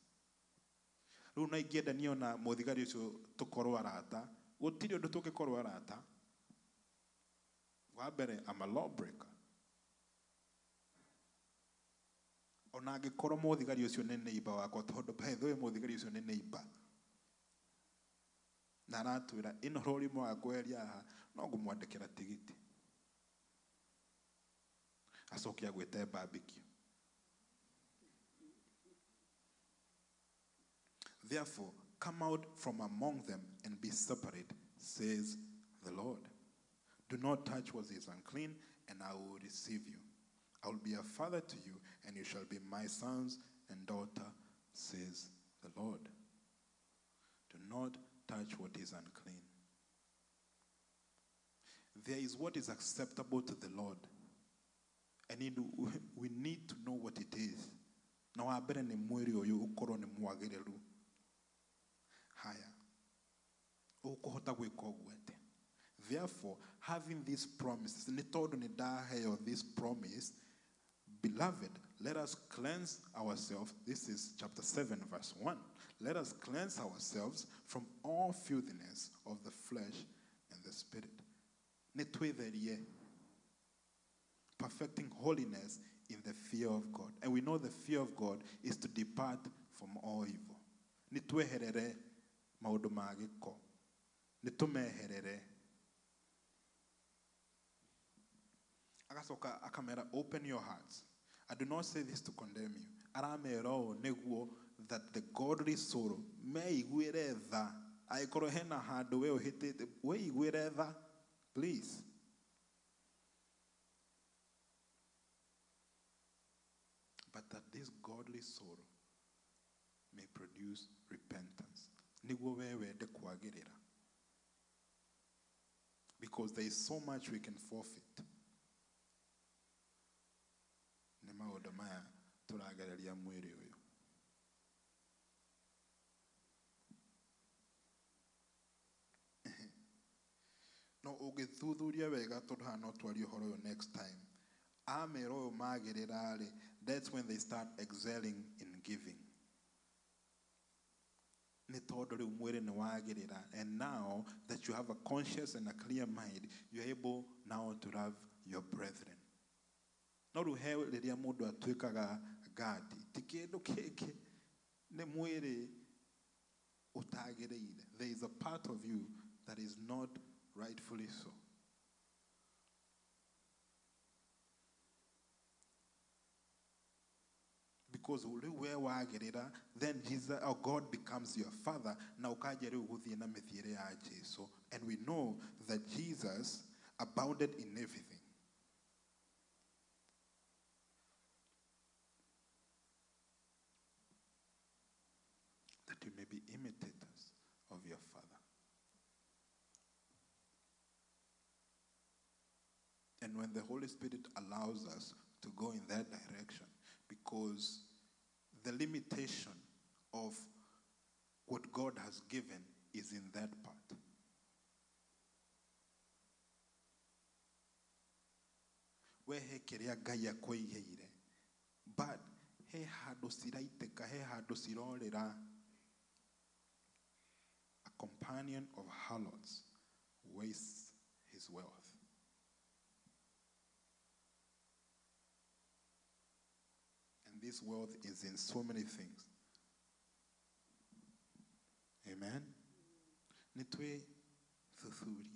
S7: Rĩu na ingĩenda niona mũthigari ũcio tũkorwo arata, gũtirĩ ũndũ tũngĩkorwo arata. Wa mbere, I'm a lawbreaker. Ona angĩkorwo mũthigari ũcio nĩ neighbor wakwa, tondũ by the way mũthigari ũcio nĩ neighbor. Na aratwĩra ĩno rori mwaga kweheria haha, no ngũmwandĩkĩra tigiti. Acoke agwĩte barbecue. Therefore, come out from among them and be separate, says the Lord. Do not touch what is unclean, and I will receive you. I will be a father to you, and you shall be my sons and daughter, says the Lord. Do not touch what is unclean. There is what is acceptable to the Lord. And we need to know what it is. Na wa mbere nĩ mwĩrĩ ũyũ ũkorwo nĩ mwagĩrĩru. Haya. Ũkũhota gwĩka ũguo atĩa? Therefore, having these promises, nĩ tondũ nĩ ndaheo this promise, beloved, let us cleanse ourselves. This is chapter 7, verse 1. Let us cleanse ourselves from all filthiness of the flesh and the spirit. Nĩ twĩtherie, perfecting holiness in the fear of God. And we know the fear of God is to depart from all evil. Nĩ tweherere maũndũ ma gĩko. Nĩ tũmeherere. Agacoka akamera, open your hearts. I do not say this to condemn you. Aramera o nĩguo that the godly sorrow meiguĩre tha. Aĩkorwo hena handũ we ũhĩtĩte, weiguĩre tha, please. But that this godly sorrow may produce repentance. Nĩguo we wende kwagĩrĩra. Because there is so much we can forfeit. Nĩ maũndũ maya tũragereria mwĩrĩ ũyũ. No ũngĩthuthuria wega tondũ haha no twarie ũhoro ũyũ next time. Amera ũyũ magĩrĩra rĩ, that's when they start excelling in giving. Nĩ tondũ rĩu mwĩrĩ nĩ wagĩrĩra, and now that you have a conscious and a clear mind, you're able now to love your brethren. No rĩu he rĩrĩa mũndũ atuĩkaga gadi, ti kĩndũ kĩngĩ, nĩ mwĩrĩ ũtagĩrĩire. There is a part of you that is not rightfully so. Because where wagĩrĩra, then Jesus or God becomes your father. Na ũkaja rĩu gũthiĩ na mĩthiĩre ya Jesu. And we know that Jesus abounded in everything. That you may be imitators of your Father. And when the Holy Spirit allows us to go in that direction, because the limitation of what God has given is in that part. We he kĩrĩa Ngai akwĩigĩire, but he handũ ciraitĩka, he handũ cirorĩra. A companion of harlots wastes his wealth. His wealth is in so many things. Amen. Nĩ twĩthuthurie.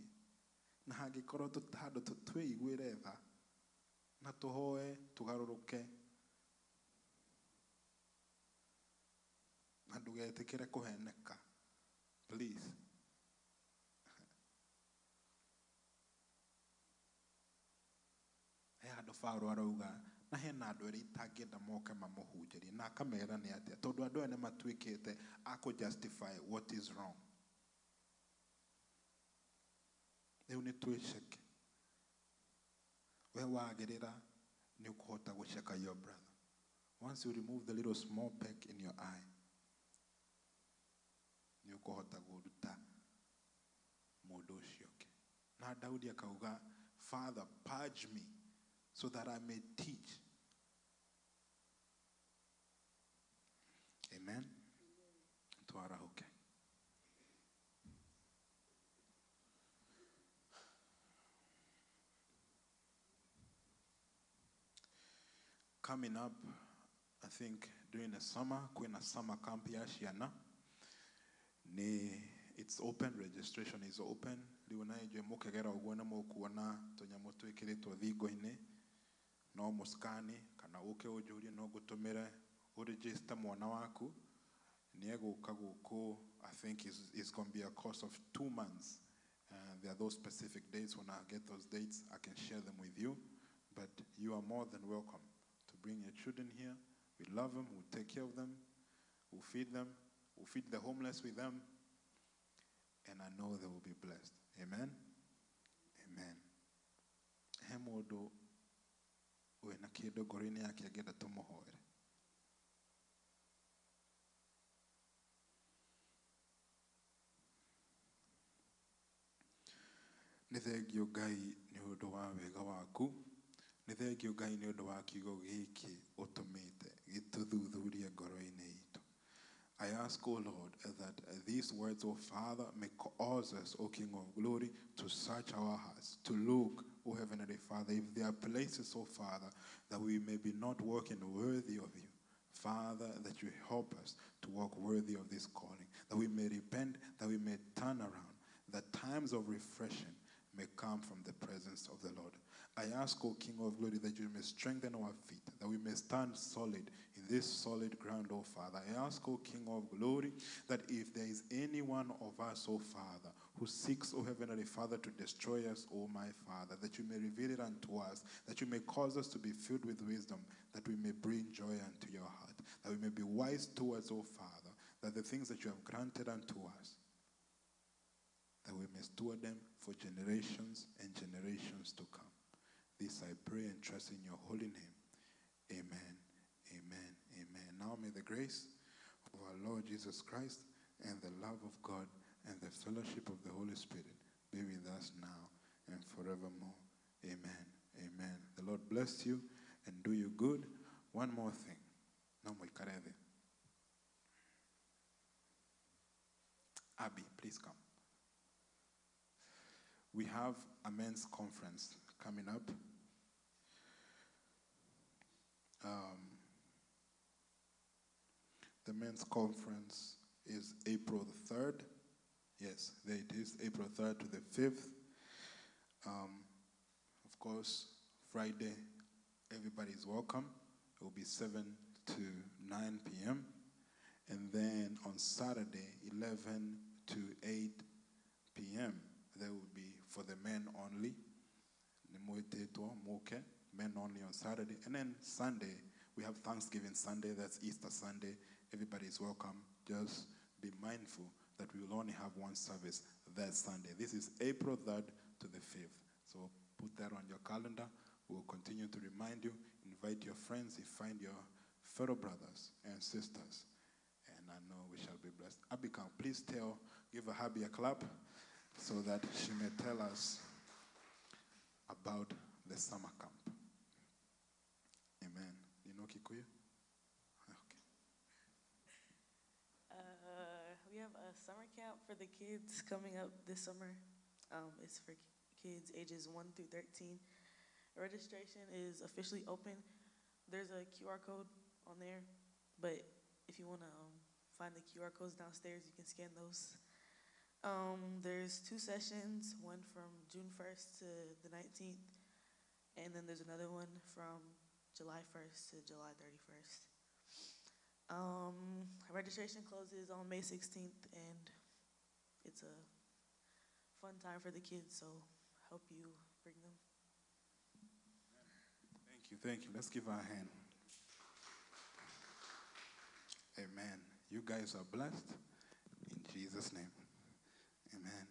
S7: Na hangĩkorwo handũ twĩiguĩre tha na tũhoe tũgarũrũke na ndũgetĩkĩre kũheneka. Please. He handũ Paulo arauga na hena andũ erĩ itangĩenda moke mamũhunjĩrie na akamera nĩ atĩa tondũ andũ aya nĩ matuĩkĩte a justify what is wrong. Rĩu nĩ twĩceke. We wagĩrĩra nĩ ũkũhota gũceka your brother. Once you remove the little small peck in your eye, nĩ ũkũhota gũruta mũndũ ũcio ũngĩ. Na Daudi akauga, Father, purge me so that I may teach. Amen. Twarahuke. Coming up, I think during the summer, kwĩna summer camp ya ciana. It's open, registration is open. Rĩu na ĩnjũĩ mũkĩgera ũguo nĩ mũkuona tũnyamũ twĩkĩrĩtwo thingo-inĩ. No mũskani kana ũke ũnjũrie no ngũtũmĩre ũregister mwana waku. Nĩ egũka gũkũ, I think it's going to be a course of 2 months. There are those specific dates. When I get those dates, I can share them with you. But you are more than welcome to bring your children here. We love them, we'll take care of them, we'll feed them, we'll feed the homeless with them, and I know they will be blessed. Amen? Amen. He mũndũ wĩna kĩndũ ngoro-inĩ yake angĩenda tũmũhoere. Nĩ thengio Ngai nĩ ũndũ wa wega waku. Nĩ thengio Ngai nĩ ũndũ wa kiugo gĩkĩ ũtũmĩte gĩtũthuthurie ngoro-inĩ itũ. I ask, O Lord, that these words, O Father, may cause us, O King of Glory, to search our hearts, to look, O Heavenly Father, if there are places, O Father, that we may be not walking worthy of you. Father, that you help us to walk worthy of this calling, that we may repent, that we may turn around, that times of refreshing may come from the presence of the Lord. I ask, O King of Glory, that you may strengthen our feet, that we may stand solid in this solid ground, O Father. I ask, O King of Glory, that if there is any one of us, O Father, who seeks, O Heavenly Father, to destroy us, O my Father, that you may reveal it unto us, that you may cause us to be filled with wisdom, that we may bring joy unto your heart, that we may be wise towards, O Father, that the things that you have granted unto us, that we may steward them for generations and generations to come. This I pray and trust in your holy name. Amen, amen, amen. Now may the grace of our Lord Jesus Christ and the love of God and the fellowship of the Holy Spirit be with us now and forevermore. Amen, amen. The Lord bless you and do you good. One more thing. Abby, please come. We have a men's conference coming up. The men's conference is April the 3rd. Yes, there it is, April 3rd to the 5th. Of course, Friday, everybody is welcome. It will be 7 to 9 p.m. And then on Saturday, 11 to 8 p.m., there will be for the men only. Men only on Saturday. And then Sunday, we have Thanksgiving Sunday, that's Easter Sunday. Everybody is welcome. Just be mindful that we will only have one service that Sunday. This is April 3rd to the 5th. So put that on your calendar. We'll continue to remind you. Invite your friends. Find your fellow brothers and sisters. And I know we shall be blessed. Abika, please give Abby a clap so that she may tell us about the summer camp. Amen. You know Kikuyu? Okay.
S8: We have a summer camp for the kids coming up this summer. It's for kids ages 1 through 13. Registration is officially open. There's a QR code on there. But if you want to find the QR codes downstairs, you can scan those. There's 2 sessions, one from June 1st to the 19th, and then there's another one from July 1st to July 31st. Registration closes on May 16th, and it's a fun time for the kids, so I hope you bring them.
S7: Thank you. Let's give her a hand. Amen. You guys are blessed in Jesus' name. Amen.